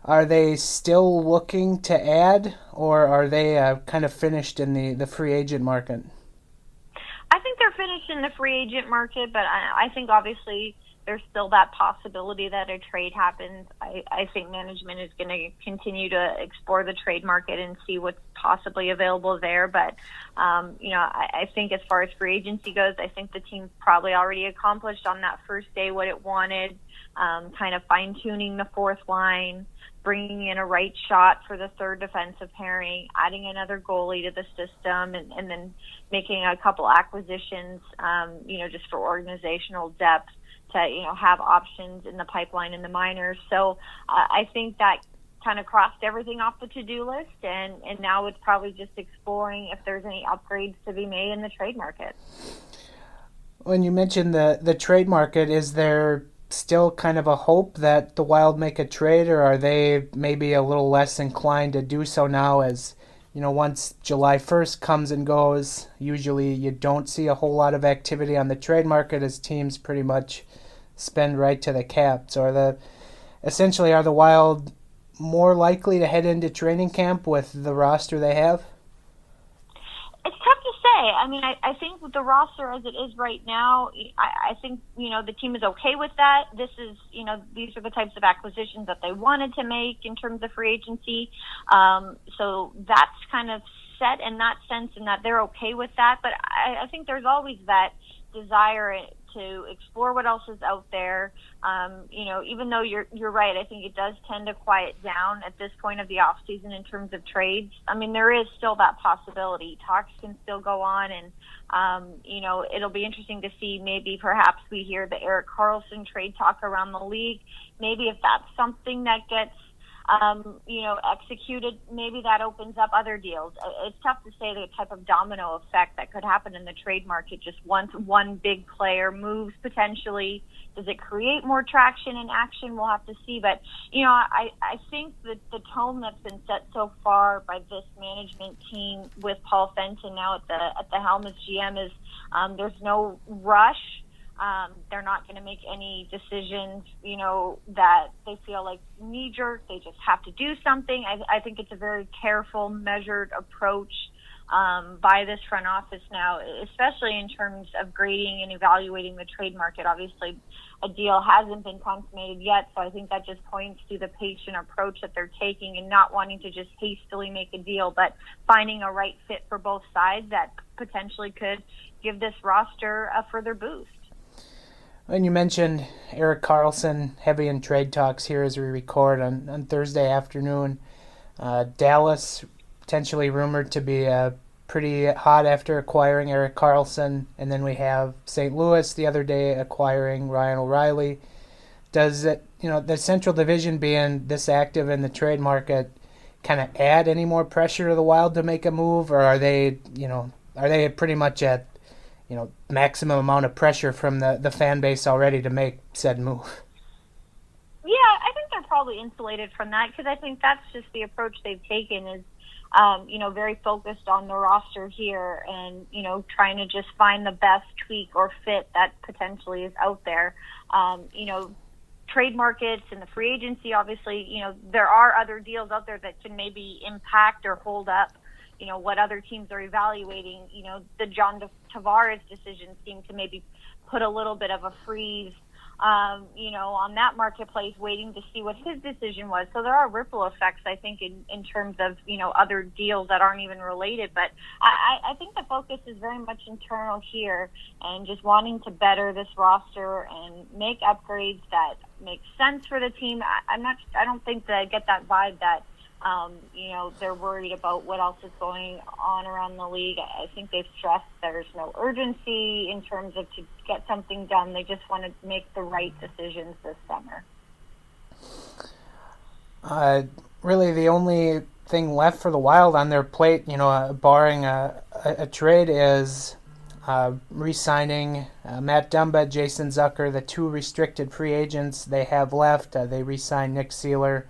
Are they still looking to add, or are they kind of finished in the free agent market? I think they're finished in the free agent market, but I think obviously there's still that possibility that a trade happens. I think management is going to continue to explore the trade market and see what's possibly available there. But, I think as far as free agency goes, I think the team probably already accomplished on that first day what it wanted, kind of fine-tuning the fourth line, bringing in a right shot for the third defensive pairing, adding another goalie to the system, and then making a couple acquisitions, just for organizational depth to, have options in the pipeline in the minors. So I think that kind of crossed everything off the to-do list, and now it's probably just exploring if there's any upgrades to be made in the trade market. When you mentioned the trade market, is there still kind of a hope that the Wild make a trade, or are they maybe a little less inclined to do so now as, once July 1st comes and goes, usually you don't see a whole lot of activity on the trade market as teams pretty much spend right to the cap. So are the Wild more likely to head into training camp with the roster they have? It's tough to say. I mean, I think with the roster as it is right now, I think, the team is okay with that. This is, these are the types of acquisitions that they wanted to make in terms of free agency. So that's kind of set in that sense, and that they're okay with that. But I think there's always that desire to explore what else is out there. Even though you're right, I think it does tend to quiet down at this point of the off season in terms of trades. I mean, there is still that possibility. Talks can still go on, and it'll be interesting to see. Maybe perhaps we hear the Erik Karlsson trade talk around the league. Maybe if that's something that gets executed, maybe that opens up other deals. It's tough to say the type of domino effect that could happen in the trade market. Just once one big player moves potentially, does it create more traction and action? We'll have to see. But, I think that the tone that's been set so far by this management team with Paul Fenton now at the helm as GM is there's no rush. They're not going to make any decisions, that they feel like knee-jerk. They just have to do something. I think it's a very careful, measured approach by this front office now, especially in terms of grading and evaluating the trade market. Obviously, a deal hasn't been consummated yet, so I think that just points to the patient approach that they're taking and not wanting to just hastily make a deal, but finding a right fit for both sides that potentially could give this roster a further boost. And you mentioned Erik Karlsson, heavy in trade talks here as we record on Thursday afternoon. Dallas potentially rumored to be pretty hot after acquiring Erik Karlsson. And then we have St. Louis the other day acquiring Ryan O'Reilly. Does it, the Central Division being this active in the trade market kind of add any more pressure to the Wild to make a move? Or are they pretty much at maximum amount of pressure from the fan base already to make said move? Yeah, I think they're probably insulated from that, because I think that's just the approach they've taken is, very focused on the roster here and, trying to just find the best tweak or fit that potentially is out there. Trade markets and the free agency, obviously, there are other deals out there that can maybe impact or hold up what other teams are evaluating. The John Tavares decision seemed to maybe put a little bit of a freeze, on that marketplace, waiting to see what his decision was. So there are ripple effects, I think, in terms of, other deals that aren't even related. But I think the focus is very much internal here and just wanting to better this roster and make upgrades that make sense for the team. I don't think that I get that vibe that they're worried about what else is going on around the league. I think they've stressed there's no urgency in terms of to get something done. They just want to make the right decisions this summer. Really, the only thing left for the Wild on their plate, barring a trade, is re-signing Matt Dumba, Jason Zucker, the two restricted free agents they have left. They re-signed Nick Seeler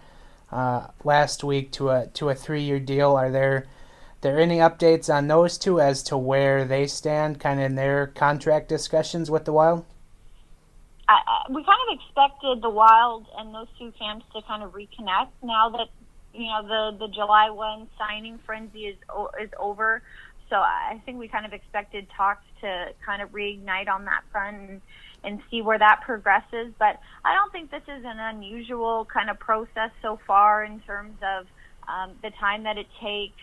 last week to a 3-year deal. Are there any updates on those two as to where they stand kind of in their contract discussions with the Wild? We kind of expected the Wild and those two camps to kind of reconnect now that the July 1 signing frenzy is over. So I think we kind of expected talks to kind of reignite on that front and see where that progresses. But I don't think this is an unusual kind of process so far in terms of the time that it takes.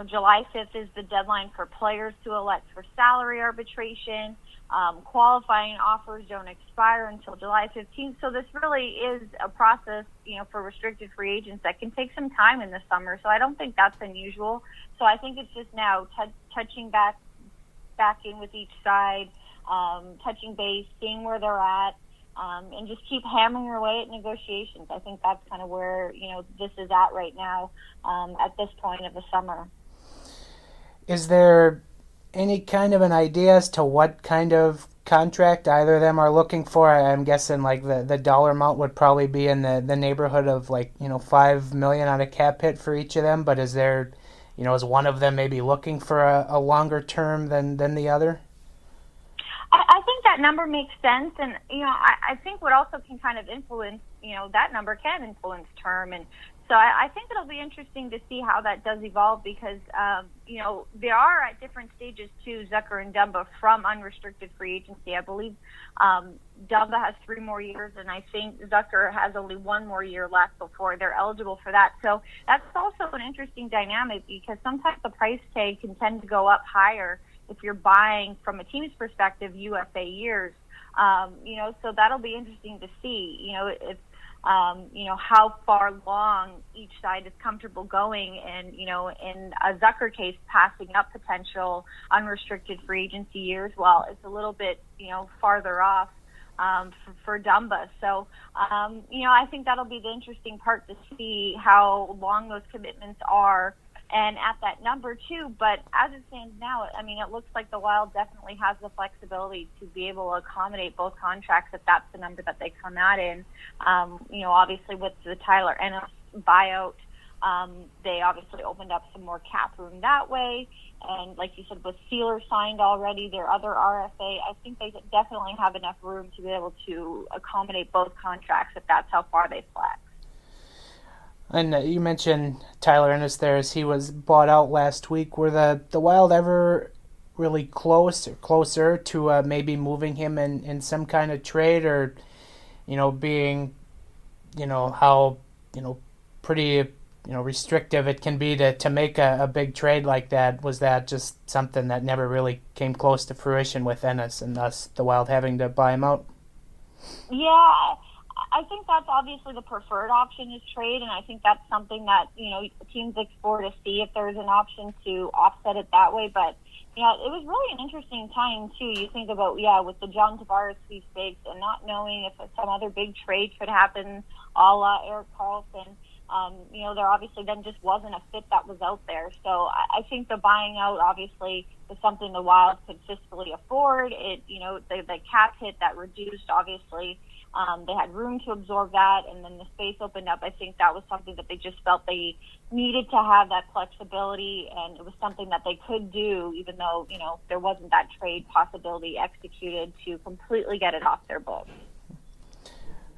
July 5th is the deadline for players to elect for salary arbitration. Qualifying offers don't expire until July 15th. So this really is a process, for restricted free agents that can take some time in the summer. So I don't think that's unusual. So I think it's just now touching back in with each side, touching base, seeing where they're at, and just keep hammering away at negotiations. I think that's kind of where, this is at right now at this point of the summer. Is there any kind of an idea as to what kind of contract either of them are looking for? I'm guessing like the dollar amount would probably be in the neighborhood of like, $5 million on a cap hit for each of them. But is there, is one of them maybe looking for a longer term than the other? I think that number makes sense, and I think what also can kind of influence, that number can influence term, and so I think it'll be interesting to see how that does evolve because they are at different stages too, Zucker and Dumba, from unrestricted free agency. I believe Dumba has 3 more years, and I think Zucker has only 1 more year left before they're eligible for that. So that's also an interesting dynamic because sometimes the price tag can tend to go up higher if you're buying from a team's perspective UFA years. So that'll be interesting to see, if how far long each side is comfortable going, and in a Zucker case, passing up potential unrestricted free agency years while it's a little bit farther off for Dumba. So I think that'll be the interesting part to see how long those commitments are and at that number too. But as it stands now, it looks like the Wild definitely has the flexibility to be able to accommodate both contracts if that's the number that they come out in. Obviously with the Tyler Ennis buyout, they obviously opened up some more cap room that way. And like you said, with Sealer signed already, their other RFA, I think they definitely have enough room to be able to accommodate both contracts if that's how far they flex. And you mentioned Tyler Ennis there as he was bought out last week. Were the Wild ever really closer to maybe moving him in some kind of trade, or being how pretty restrictive it can be to make a big trade like that? Was that just something that never really came close to fruition with Ennis, and thus the Wild having to buy him out? Yeah, I think that's obviously the preferred option is trade, and I think that's something that teams explore to see if there's an option to offset it that way. But it was really an interesting time too. You think about with the John Tavares sweepstakes and not knowing if some other big trade could happen, a la Erik Karlsson. There obviously then just wasn't a fit that was out there. So I think the buying out obviously was something the Wild could fiscally afford. It the cap hit that reduced obviously. They had room to absorb that, and then the space opened up. I think that was something that they just felt they needed to have that flexibility, and it was something that they could do, even though, there wasn't that trade possibility executed to completely get it off their books.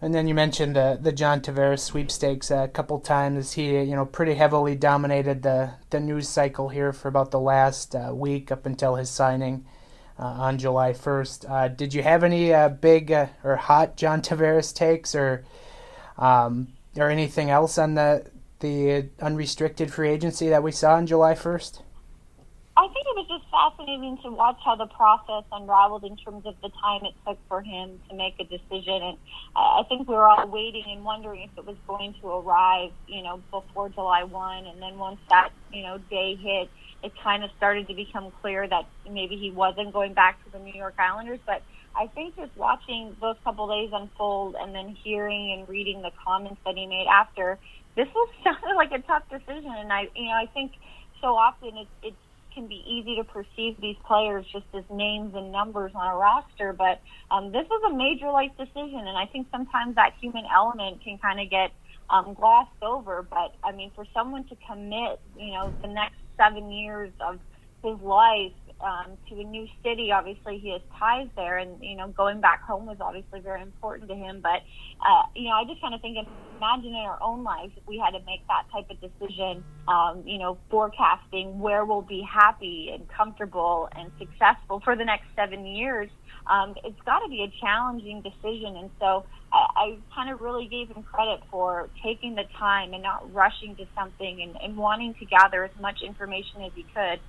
And then you mentioned the John Tavares sweepstakes a couple times. He, pretty heavily dominated the news cycle here for about the last week up until his signing on July 1st. Did you have any big or hot John Tavares takes, or anything else on the unrestricted free agency that we saw on July 1st? I think it was just fascinating to watch how the process unraveled in terms of the time it took for him to make a decision. And I think we were all waiting and wondering if it was going to arrive, before July 1. And then once that, day hit, it kind of started to become clear that maybe he wasn't going back to the New York Islanders. But I think just watching those couple days unfold and then hearing and reading the comments that he made after, this was sounded like a tough decision. And I think so often it can be easy to perceive these players just as names and numbers on a roster, but this was a major life decision, and I think sometimes that human element can kind of get glossed over. But for someone to commit, the next 7 years of his life to a new city, obviously he has ties there, and going back home was obviously very important to him. But I just kind of think, imagine in our own lives if we had to make that type of decision, forecasting where we'll be happy and comfortable and successful for the next 7 years. It's got to be a challenging decision, and so I kind of really gave him credit for taking the time and not rushing to something and wanting to gather as much information as he could.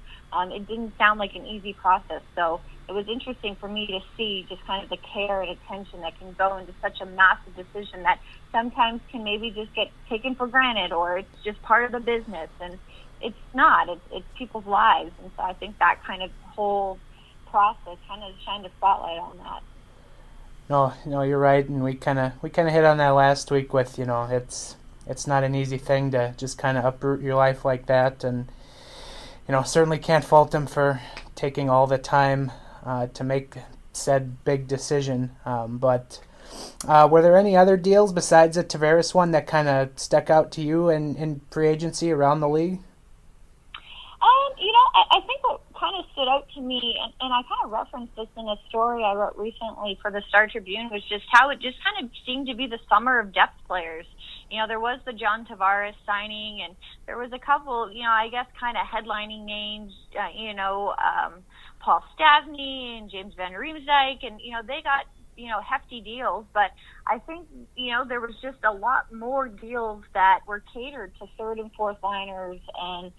It didn't sound like an easy process, so it was interesting for me to see just kind of the care and attention that can go into such a massive decision that sometimes can maybe just get taken for granted, or it's just part of the business, and it's not. It's people's lives, and so I think that kind of whole process kind of shined a spotlight on that. No, you're right, and we kind of hit on that last week with it's not an easy thing to just kind of uproot your life like that, and certainly can't fault him for taking all the time to make said big decision. But were there any other deals besides the Tavares one that kind of stuck out to you in free agency around the league? I think what kind of stood out to me, and I kind of referenced this in a story I wrote recently for the Star Tribune, was just how it just kind of seemed to be the summer of depth players. There was the John Tavares signing, and there was a couple, I guess kind of headlining names, Paul Stastny and James Van Riemsdyk, and, they got, hefty deals. But I think, there was just a lot more deals that were catered to third and fourth liners and,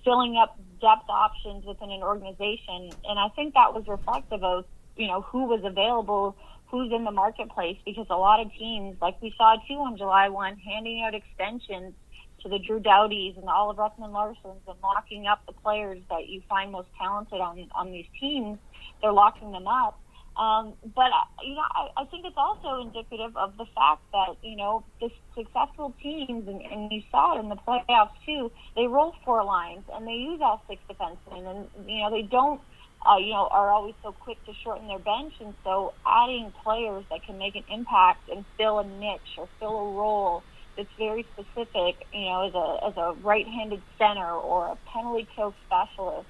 filling up depth options within an organization. And I think that was reflective of, who was available, who's in the marketplace, because a lot of teams, like we saw too on July 1, handing out extensions to the Drew Doughties and the Oliver Ekman-Larssons and locking up the players that you find most talented on these teams. They're locking them up. But I think it's also indicative of the fact that, the successful teams, and you saw it in the playoffs too, they roll four lines and they use all six defensemen, and, they don't, are always so quick to shorten their bench. And so adding players that can make an impact and fill a niche or fill a role that's very specific, as a right-handed center or a penalty kill specialist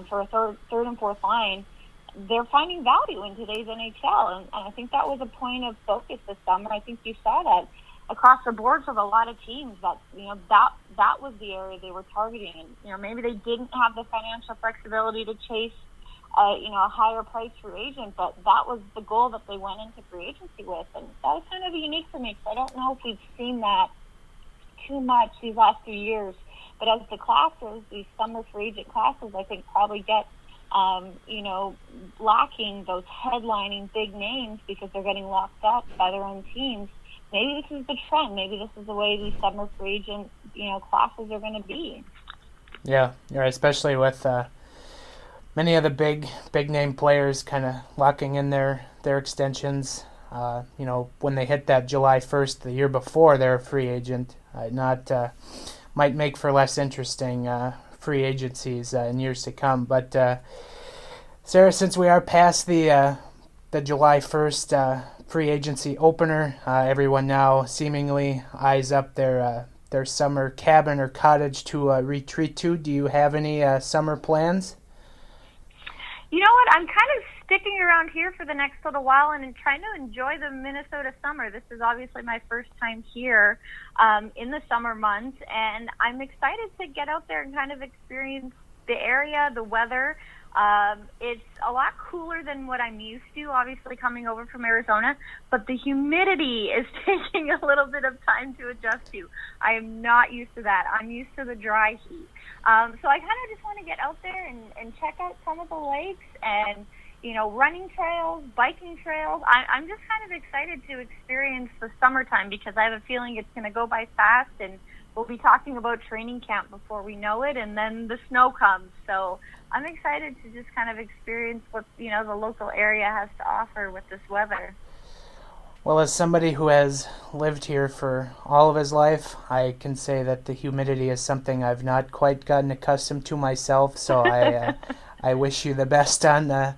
for a third and fourth line, they're finding value in today's NHL. And I think that was a point of focus this summer. I think you saw that across the board from a lot of teams, that, that was the area they were targeting. And, maybe they didn't have the financial flexibility to chase, a higher price free agent, but that was the goal that they went into free agency with. And that was kind of unique for me, because I don't know if we've seen that too much these last few years. But as the classes, these summer free agent classes, I think probably get, lacking those headlining big names because they're getting locked up by their own teams. Maybe this is the trend. Maybe this is the way these summer free agent, classes are going to be. Yeah, you're right, especially with many of the big name players kind of locking in their extensions. When they hit that July 1st the year before they're a free agent, might make for less interesting free agencies in years to come. But Sarah, since we are past the July 1st free agency opener, everyone now seemingly eyes up their summer cabin or cottage to retreat to. Do you have any summer plans? You know what? I'm kind of sticking around here for the next little while and trying to enjoy the Minnesota summer. This is obviously my first time here in the summer months, and I'm excited to get out there and kind of experience the area, the weather. It's a lot cooler than what I'm used to, obviously coming over from Arizona, but the humidity is taking a little bit of time to adjust to. I am not used to that. I'm used to the dry heat. So I kind of just want to get out there and check out some of the lakes and, running trails, biking trails. I'm just kind of excited to experience the summertime, because I have a feeling it's going to go by fast, and we'll be talking about training camp before we know it, and then the snow comes. So I'm excited to just kind of experience what, the local area has to offer with this weather. Well, as somebody who has lived here for all of his life, I can say that the humidity is something I've not quite gotten accustomed to myself, so I wish you the best on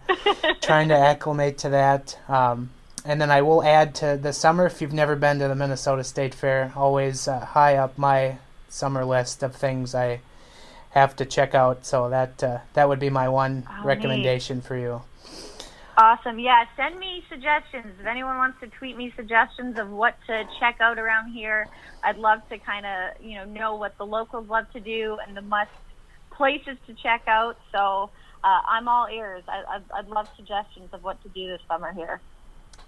trying to acclimate to that. And then I will add to the summer, if you've never been to the Minnesota State Fair, always high up my summer list of things I have to check out, so that would be my one recommendation for you. Awesome. Yeah, send me suggestions. If anyone wants to tweet me suggestions of what to check out around here, I'd love to kind of, know what the locals love to do and the must places to check out. So I'm all ears. I'd love suggestions of what to do this summer here.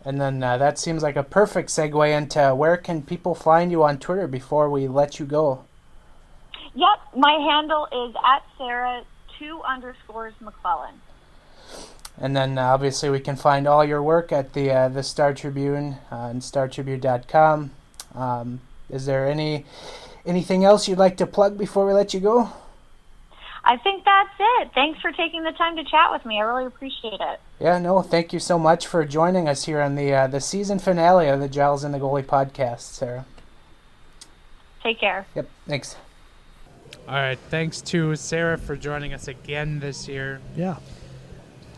And then that seems like a perfect segue into where can people find you on Twitter before we let you go? Yep, my handle is @Sarah2_McClellan. And then obviously we can find all your work at the Star Tribune and StarTribune.com. Is there anything else you'd like to plug before we let you go? I think that's it. Thanks for taking the time to chat with me. I really appreciate it. Yeah, no, thank you so much for joining us here on the season finale of the Giles and the Goalie podcast, Sarah. Take care. Yep, thanks. All right, thanks to Sarah for joining us again this year. Yeah.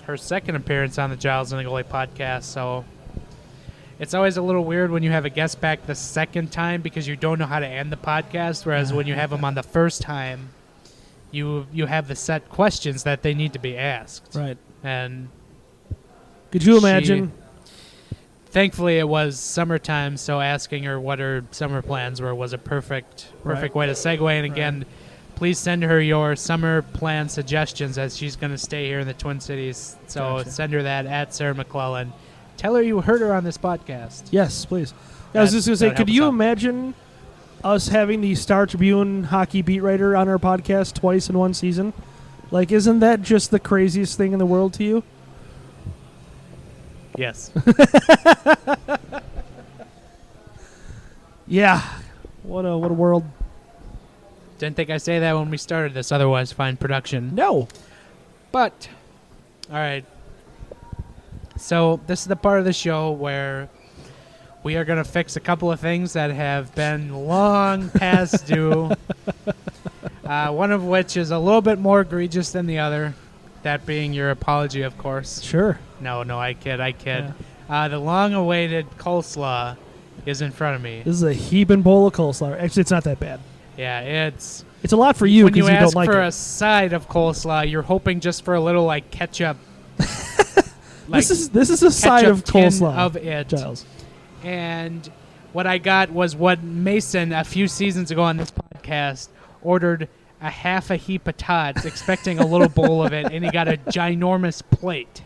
her second appearance on the Giles and the Goalie podcast. So it's always a little weird when you have a guest back the second time because you don't know how to end the podcast. Whereas when you have them on the first time, you have the set questions that they need to be asked. Right. And could you imagine? Thankfully, it was summertime, so asking her what her summer plans were was a perfect way to segue. And again, please send her your summer plan suggestions as she's going to stay here in the Twin Cities. So send her that at Sarah McClellan. Tell her you heard her on this podcast. Yes, please. I was just going to say, could you imagine us having the Star Tribune hockey beat writer on our podcast twice in one season? Like, isn't that just the craziest thing in the world to you? Yes. Yeah. What a world. Didn't think I say that when we started this otherwise fine production. No. But, all right. So this is the part of the show where we are going to fix a couple of things that have been long past due. One of which is a little bit more egregious than the other. That being your apology, of course. Sure. No, I kid. Yeah. The long-awaited coleslaw is in front of me. This is a heaping bowl of coleslaw. Actually, it's not that bad. Yeah, it's a lot for you because you don't like it. When you ask for a side of coleslaw, you're hoping just for a little like ketchup. This is a side of coleslaw of it, Giles. And what I got was what Mason a few seasons ago on this podcast ordered a half a heap of tots, expecting a little bowl of it, and he got a ginormous plate.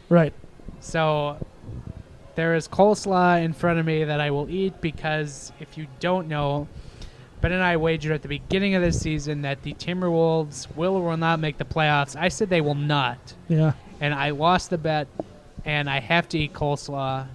Right. So there is coleslaw in front of me that I will eat because if you don't know, Ben and I wagered at the beginning of this season that the Timberwolves will or will not make the playoffs. I said they will not. Yeah. And I lost the bet, and I have to eat coleslaw.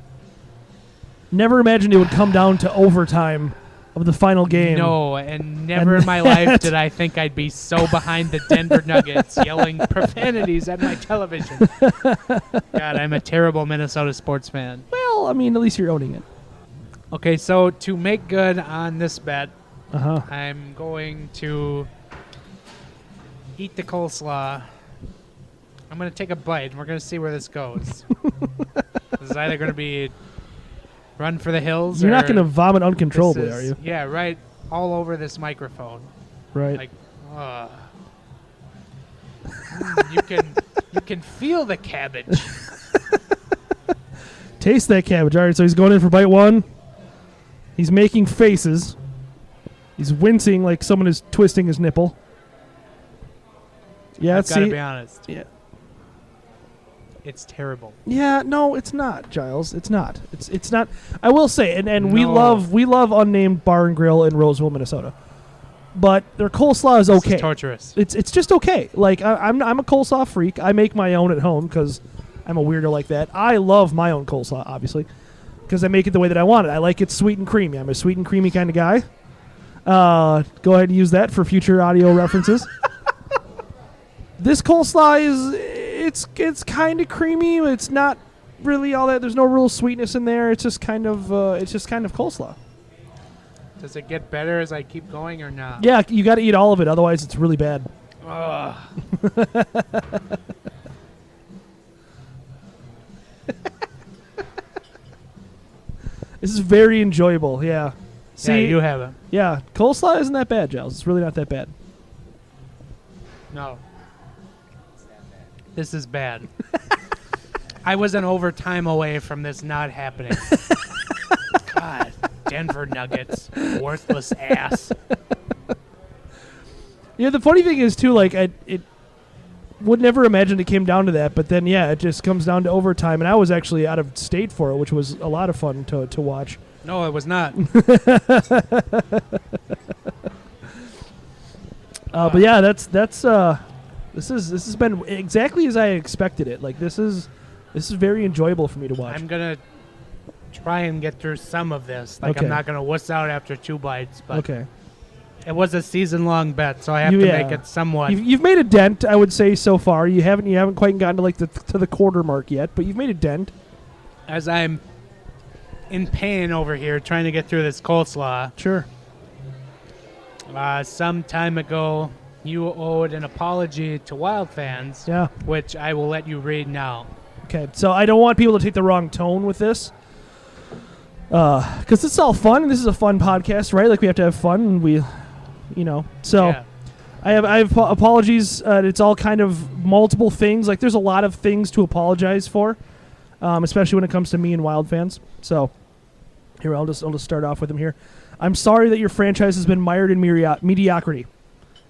Never imagined it would come down to overtime of the final game. No, and never in my life did I think I'd be so behind the Denver Nuggets yelling profanities at my television. God, I'm a terrible Minnesota sports fan. Well, I mean, at least you're owning it. Okay, so to make good on this bet, Uh-huh. I'm going to eat the coleslaw. I'm going to take a bite, and we're going to see where this goes. This is either going to be run for the hills You're or not going to vomit uncontrollably, are you? Yeah, right all over this microphone. Right. Like, you can feel the cabbage. Taste that cabbage. All right, so he's going in for bite one. He's making faces. He's wincing like someone is twisting his nipple. Yeah, I've got to be honest. Yeah. It's terrible. Yeah, no, it's not, Giles. It's not. It's not. I will say, and No. we love unnamed bar and grill in Roseville, Minnesota. But their coleslaw is okay. This is torturous. It's just okay. Like I'm a coleslaw freak. I make my own at home because I'm a weirdo like that. I love my own coleslaw, obviously, because I make it the way that I want it. I like it sweet and creamy. I'm a sweet and creamy kind of guy. Go ahead and use that for future audio references. This coleslaw it's kind of creamy. It's not really all that. There's no real sweetness in there. It's just kind of coleslaw. Does it get better as I keep going or not? Yeah, you got to eat all of it, otherwise it's really bad. Ugh. This is very enjoyable. Yeah. See, yeah, you have it. Yeah, coleslaw isn't that bad, Giles. It's really not that bad. No. This is bad. I was an overtime away from this not happening. God, Denver Nuggets, worthless ass. Yeah, the funny thing is too, like it would never imagine it came down to that, but then yeah, it just comes down to overtime, and I was actually out of state for it, which was a lot of fun to watch. No, it was not. But yeah, this has been exactly as I expected it. Like this is very enjoyable for me to watch. I'm gonna try and get through some of this. Like Okay. I'm not gonna wuss out after 2 bites, but Okay. it was a season-long bet, so I have to make it somewhat. You've made a dent, I would say, so far. You haven't quite gotten to like to the quarter mark yet, but you've made a dent. As I'm in pain over here trying to get through this coleslaw. Sure. Some time ago, you owed an apology to Wild fans, Yeah. which I will let you read now. Okay, so I don't want people to take the wrong tone with this. Because it's all fun, and this is a fun podcast, right? Like, we have to have fun, and we, So Yeah. I have apologies. It's all kind of multiple things. Like, there's a lot of things to apologize for, especially when it comes to me and Wild fans. So here, I'll just start off with them here. I'm sorry that your franchise has been mired in mediocrity.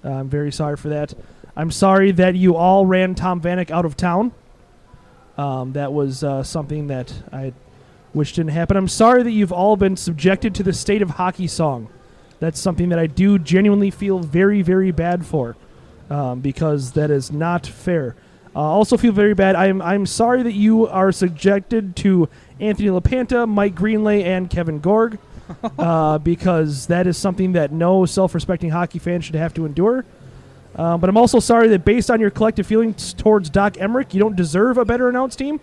I'm very sorry for that. I'm sorry that you all ran Tom Vanek out of town. That was something that I wish didn't happen. I'm sorry that you've all been subjected to the state of hockey song. That's something that I do genuinely feel very, very bad for, because that is not fair. Also feel very bad. I'm sorry that you are subjected to Anthony LaPanta, Mike Greenlay, and Kevin Gorg, because that is something that no self-respecting hockey fan should have to endure. But I'm also sorry that based on your collective feelings towards Doc Emmerich, you don't deserve a better announced team.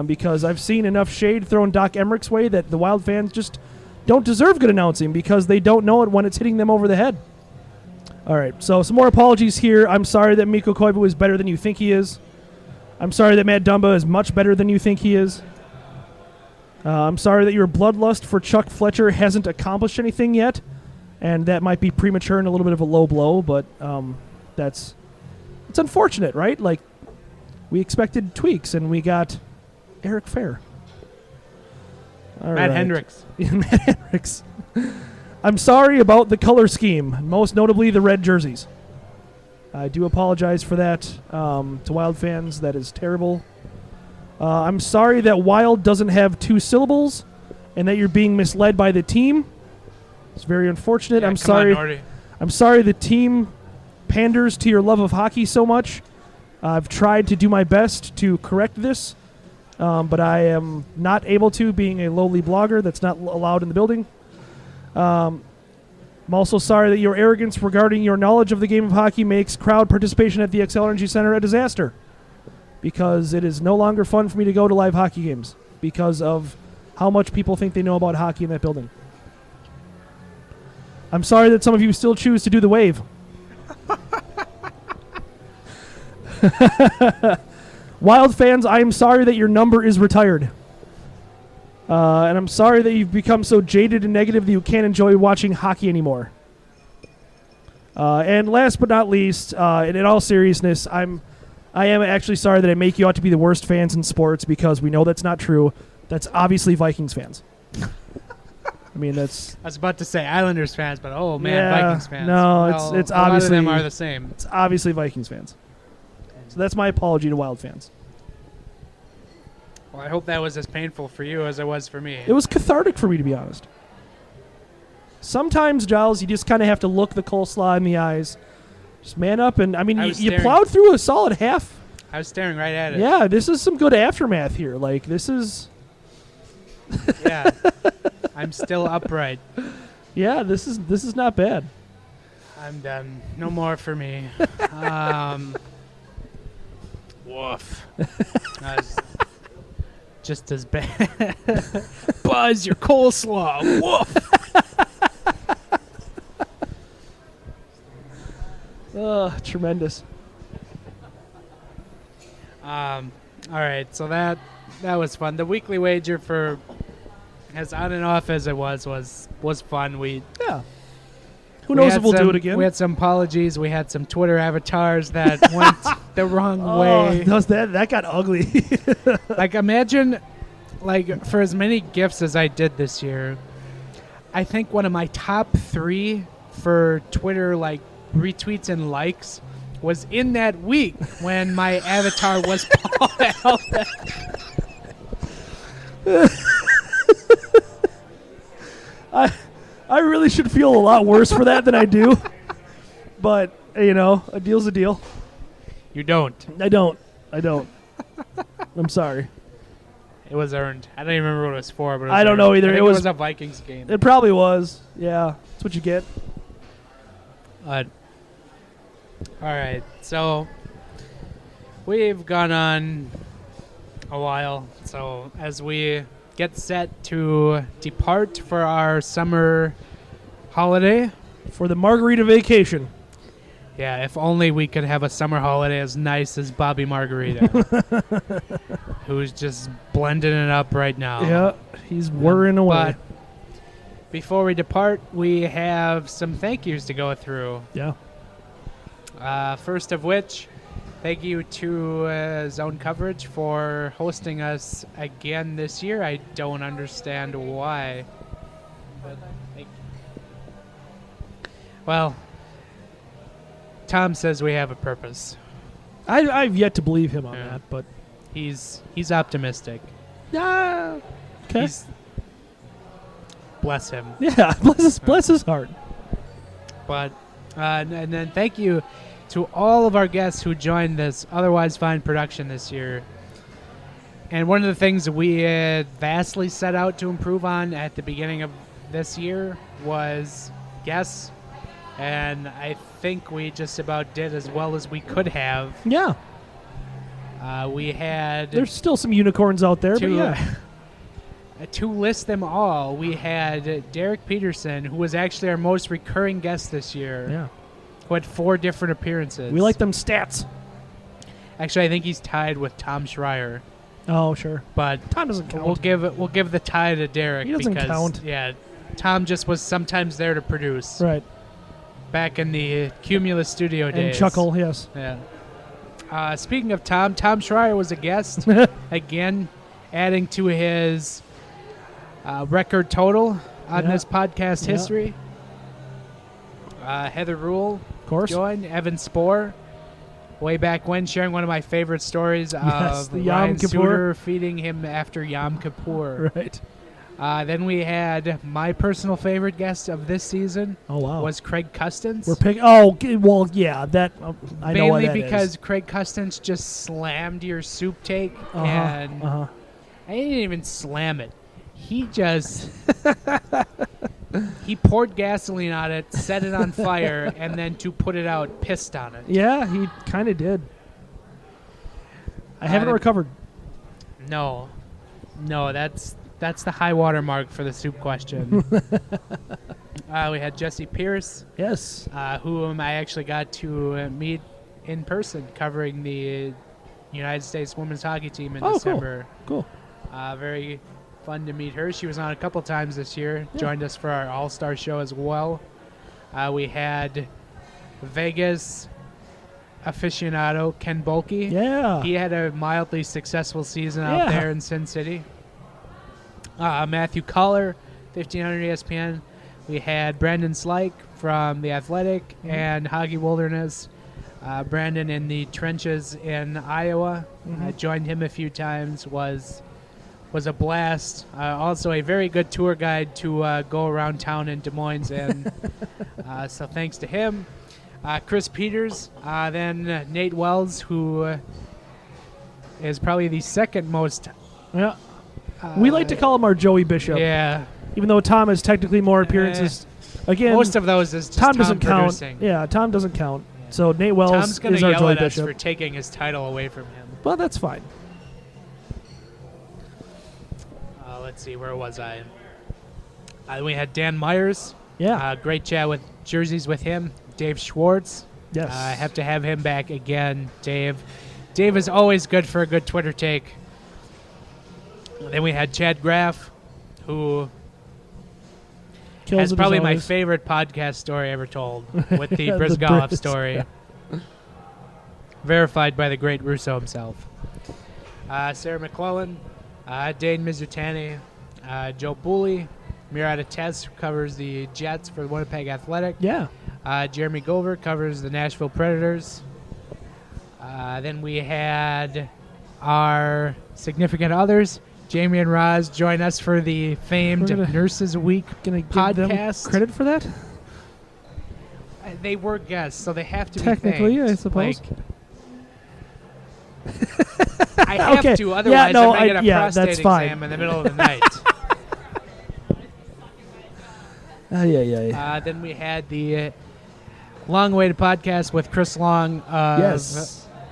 Because I've seen enough shade thrown Doc Emmerich's way that the Wild fans just don't deserve good announcing because they don't know it when it's hitting them over the head. All right, so some more apologies here. I'm sorry that Mikko Koivu is better than you think he is. I'm sorry that Matt Dumba is much better than you think he is. I'm sorry that your bloodlust for Chuck Fletcher hasn't accomplished anything yet, and that might be premature and a little bit of a low blow, but it's unfortunate, right? Like, we expected tweaks, and we got Eric Fair. Matt Hendricks. Matt Hendricks. I'm sorry about the color scheme, most notably the red jerseys. I do apologize for that to Wild fans. That is terrible. I'm sorry that Wild doesn't have 2 syllables and that you're being misled by the team. It's very unfortunate. Yeah, I'm sorry. I'm sorry the team panders to your love of hockey so much. I've tried to do my best to correct this, but I am not able to, being a lowly blogger that's not allowed in the building. I'm also sorry that your arrogance regarding your knowledge of the game of hockey makes crowd participation at the XL Energy Center a disaster, because it is no longer fun for me to go to live hockey games because of how much people think they know about hockey in that building. I'm sorry that some of you still choose to do the wave. Wild fans, I am sorry that your number is retired. And I'm sorry that you've become so jaded and negative that you can't enjoy watching hockey anymore. And last but not least, and in all seriousness, I am actually sorry that I make you out to be the worst fans in sports, because we know that's not true. That's obviously Vikings fans. I mean, that's... I was about to say Islanders fans, but oh man, Yeah, Vikings fans. no, Well, it's a lot obviously... of them are the same. It's obviously Vikings fans. So that's my apology to Wild fans. Well, I hope that was as painful for you as it was for me. It was cathartic for me, to be honest. Sometimes, Giles, you just kind of have to look the coleslaw in the eyes. Just man up, and I mean, you plowed through a solid half. I was staring right at it. Yeah, this is some good aftermath here. Like, this is... Yeah. I'm still upright. Yeah, this is not bad. I'm done. No more for me. Woof. That's just as bad. Buzz, your coleslaw. Woof. Tremendous. All right, so that was fun. The weekly wager, for as on and off as it was fun. Yeah. Who knows if we'll do it again? We had some apologies. We had some Twitter avatars that went the wrong way. That got ugly. Like, imagine, like, for as many gifts as I did this year, I think one of my top 3 for Twitter, like, retweets and likes was in that week when my avatar was Paul Allen. I really should feel a lot worse for that than I do. But, you know, a deal's a deal. You don't. I don't. I'm sorry. It was earned. I don't even remember what it was for. But I don't know either. I think it was a Vikings game. It probably was. Yeah, that's what you get. All right, so we've gone on a while. So as we get set to depart for our summer holiday, For the margarita vacation. Yeah, if only we could have a summer holiday as nice as Bobby Margarita, who's just blending it up right now. Yeah, he's whirring away. But before we depart, we have some thank yous to go through. Yeah. First of which, thank you to Zone Coverage for hosting us again this year. I don't understand why. But well, Tom says we have a purpose. I've yet to believe him on Yeah. that, but He's optimistic. okay. Bless him. Yeah, bless his heart. But and then thank you to all of our guests who joined this otherwise fine production this year. And one of the things that we had vastly set out to improve on at the beginning of this year was guests. And I think we just about did as well as we could have. Yeah. We had... There's still some unicorns out there, but yeah. To list them all, we had Derek Peterson, who was actually our most recurring guest this year. Yeah. Who had 4 different appearances. We like them stats. Actually, I think he's tied with Tom Schreier. Oh, sure. But Tom doesn't count. We'll give the tie to Derek. He doesn't because, count. Yeah, Tom just was sometimes there to produce. Right. Back in the Cumulus studio days. And Chuckle, yes. Yeah. Speaking of Tom Schreier was a guest. Again, adding to his record total on this podcast history. Heather Rule, of course, joined. Evan Spohr, way back when, sharing one of my favorite stories of the Ryan Yom Kippur. Suter feeding him after Yom Kippur. Right. Then we had my personal favorite guest of this season. Oh wow, was Craig Custance. We're picking. Oh well, yeah. That I know what mainly that because is. Craig Custance just slammed your soup take, and I didn't even slam it. He just he poured gasoline on it, set it on fire, and then to put it out, pissed on it. Yeah, he kind of did. I haven't recovered. No, that's the high water mark for the soup question. We had Jesse Pierce. Yes. Whom I actually got to meet in person covering the United States women's hockey team in December. Cool. Very fun to meet her. She was on a couple times this year. Yeah. Joined us for our All-Star show as well. We had Vegas aficionado Ken Bulkey. Yeah. He had a mildly successful season out there in Sin City. Matthew Collar, 1500 ESPN. We had Brandon Slike from The Athletic and Hockey Wilderness. Brandon in the trenches in Iowa. I joined him a few times. Was a blast. Also a very good tour guide to go around town in Des Moines, and so thanks to him. Chris Peters, then Nate Wells, who is probably the second most. Yeah. We like to call him our Joey Bishop. Yeah. Even though Tom has technically more appearances. Again, most of those is just Tom doesn't producing. count. Yeah, Tom doesn't count. So Nate Wells Tom's gonna is our yell Joey at us Bishop for taking his title away from him. Well, that's fine. Let's see, where was I? We had Dan Myers. Yeah. Great chat with jerseys with him. Dave Schwartz. Yes. I have to have him back again, Dave. Dave is always good for a good Twitter take. Then we had Chad Graff, who has probably my favorite podcast story ever told, with the Brizgalov story. Verified by the great Russo himself. Sarah McClellan, Dane Mizutani, Joe Booley, Murata Tess, who covers the Jets for the Winnipeg Athletic. Yeah. Jeremy Gover covers the Nashville Predators. Then we had our significant others. Jamie and Roz join us for the famed Nurses Week podcast. Give them credit for that? They were guests, so they have to technically, be thanked. I suppose. I have to, otherwise I'm going to get a prostate that's fine. exam in the middle of the night. Then we had the long-awaited podcast with Chris Long of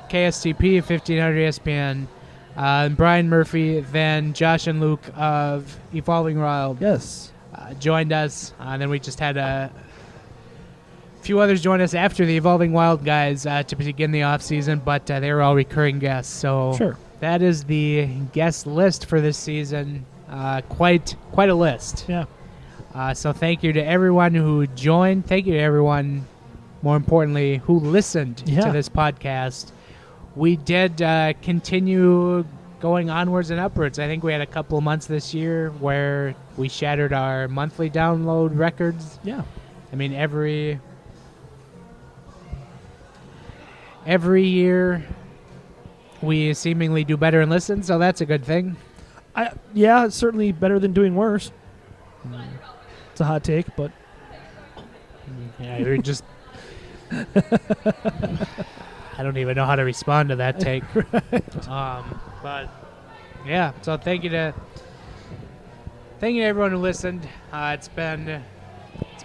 KSTP, 1500 ESPN. And Brian Murphy, then Josh and Luke of Evolving Wild. Yes. Joined us. And then we just had a few others joined us after the Evolving Wild guys to begin the off season, but they were all recurring guests. So Sure. that is the guest list for this season. Quite a list. Yeah. So thank you to everyone who joined. Thank you to everyone, more importantly, who listened to this podcast. We did continue going onwards and upwards. I think we had a couple of months this year where we shattered our monthly download records. Yeah. I mean, every year we seemingly do better and listen, so that's a good thing. Yeah, it's certainly better than doing worse. It's a hot take, but yeah, you're just. I don't even know how to respond to that take. But yeah, so thank you to everyone who listened. It's been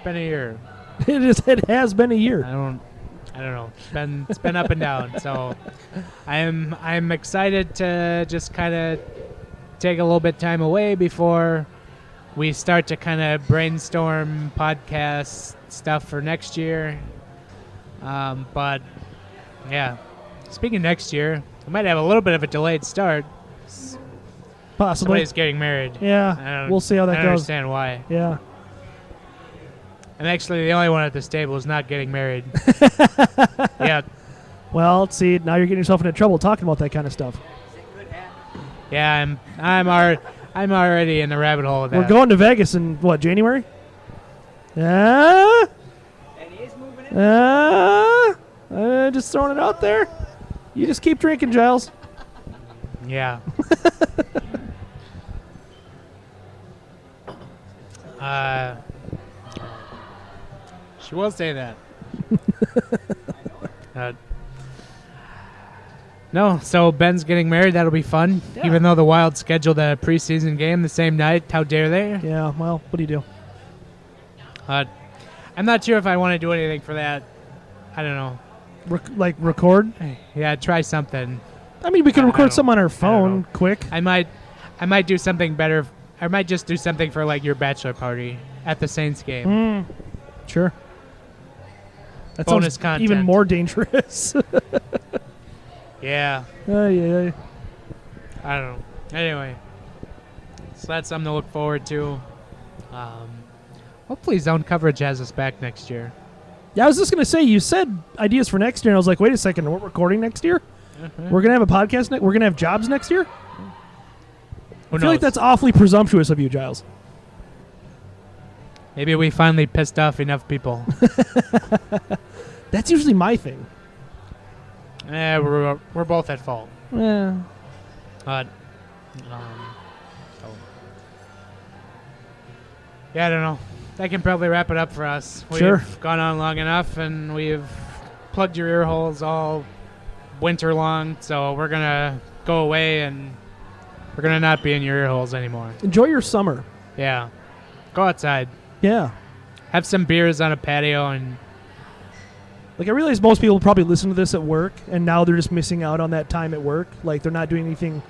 a year. It has been a year. I don't know. It's been up and down. So I'm excited to just kind of take a little bit of time away before we start to kind of brainstorm podcast stuff for next year. But yeah, speaking of next year, we might have a little bit of a delayed start. Possibly. Somebody's getting married. Yeah, we'll see how that I goes. don't understand why. Yeah. I'm actually the only one at this table who's not getting married. Yeah. Well, see, now you're getting yourself into trouble talking about that kind of stuff. Yeah, I'm already in the rabbit hole with that. We're going to Vegas in what, January? Yeah. And he's moving in. Just throwing it out there. You just keep drinking, Giles. Yeah. She will say that. No, so Ben's getting married. That'll be fun. Yeah. Even though the Wild scheduled a preseason game the same night. How dare they? Yeah, well, what do you do? I'm not sure if I want to do anything for that. I don't know. Record? Yeah, try something. I mean, we can record some on our know. phone quick. I might do something better. I might just do something for like your bachelor party at the Saints game. Sure. That Bonus sounds content. even more dangerous. Yeah. Yeah. I don't know. Anyway, so that's something to look forward to. Hopefully zone coverage has us back next year. Yeah, I was just going to say, you said ideas for next year, and I was like, wait a second, we're recording next year? Mm-hmm. We're going to have a podcast we're going to have jobs next year? Who I feel like knows? that's awfully presumptuous of you, Giles. Maybe we finally pissed off enough people. That's usually my thing. We're both at fault. Yeah. But, yeah, I don't know. That can probably wrap it up for us. Sure. We've gone on long enough, and we've plugged your ear holes all winter long, so we're going to go away, and we're going to not be in your ear holes anymore. Enjoy your summer. Yeah. Go outside. Yeah. Have some beers on a patio, and Like, I realize most people probably listen to this at work, and now they're just missing out on that time at work. Like, they're not doing anything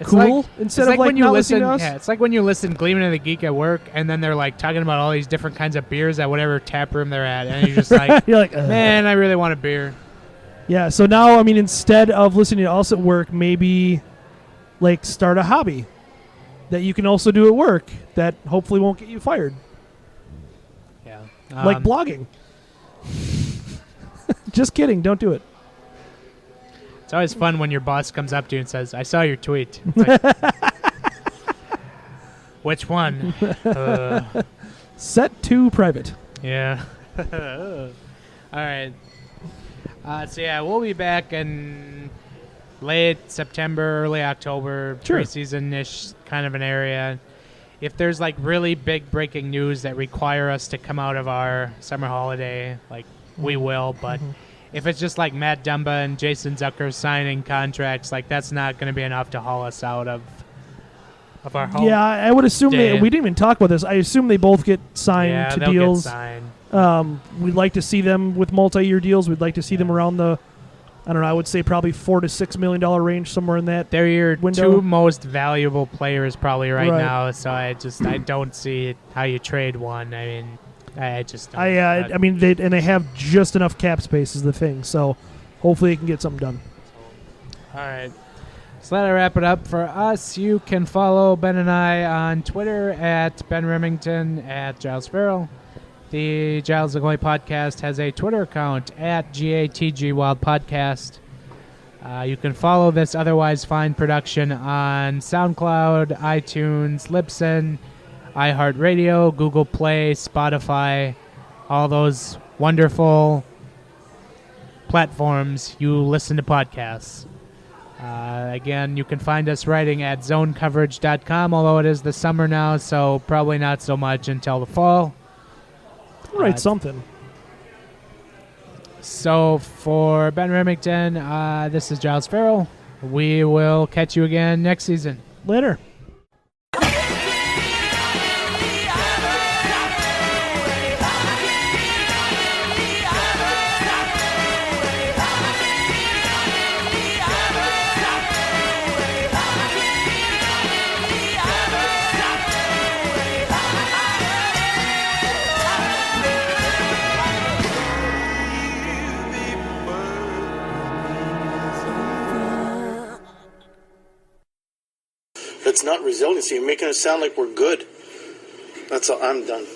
cool instead of, when you not listen. listening to us. Yeah, it's like when you listen Gleaming of the Geek at work, and then they're like talking about all these different kinds of beers at whatever tap room they're at, and you're just like, You're like, man, I really want a beer. Yeah, so now, I mean, instead of listening to us at work, maybe, like, start a hobby that you can also do at work that hopefully won't get you fired. Yeah. Like blogging. Just kidding. Don't do it. It's always fun when your boss comes up to you and says, I saw your tweet. It's like, which one? Set to private. Yeah. All right. So, yeah, we'll be back in late September, early October, Sure. preseason-ish kind of an area. If there's, like, really big breaking news that require us to come out of our summer holiday, like, we will. But if it's just, like, Matt Dumba and Jason Zucker signing contracts, like, that's not going to be enough to haul us out of our home. Yeah, I would assume day. we didn't even talk about this. I assume they both get signed Yeah, to they'll deals. get signed. We'd like to see them with multi-year deals. We'd like to see them around the, I don't know, I would say probably $4 to $6 million range, somewhere in that. They're your window. two most valuable players probably right Right. now, so I don't see how you trade one. I mean, I just don't. I mean, they have just enough cap space is the thing. So hopefully they can get something done. All right. So that'll wrap it up for us. You can follow Ben and I on Twitter at Ben Remington, at Giles Farrell. The Giles Goalie Podcast has a Twitter account at GATG Wild Podcast. You can follow this otherwise fine production on SoundCloud, iTunes, Libsyn, iHeartRadio, Google Play, Spotify, all those wonderful platforms you listen to podcasts. Again, you can find us writing at zonecoverage.com, although it is the summer now, so probably not so much until the fall. Write something. So for Ben Remington, this is Giles Farrell. We will catch you again next season. Later. That's not resiliency. You're making it sound like we're good. That's all. I'm done.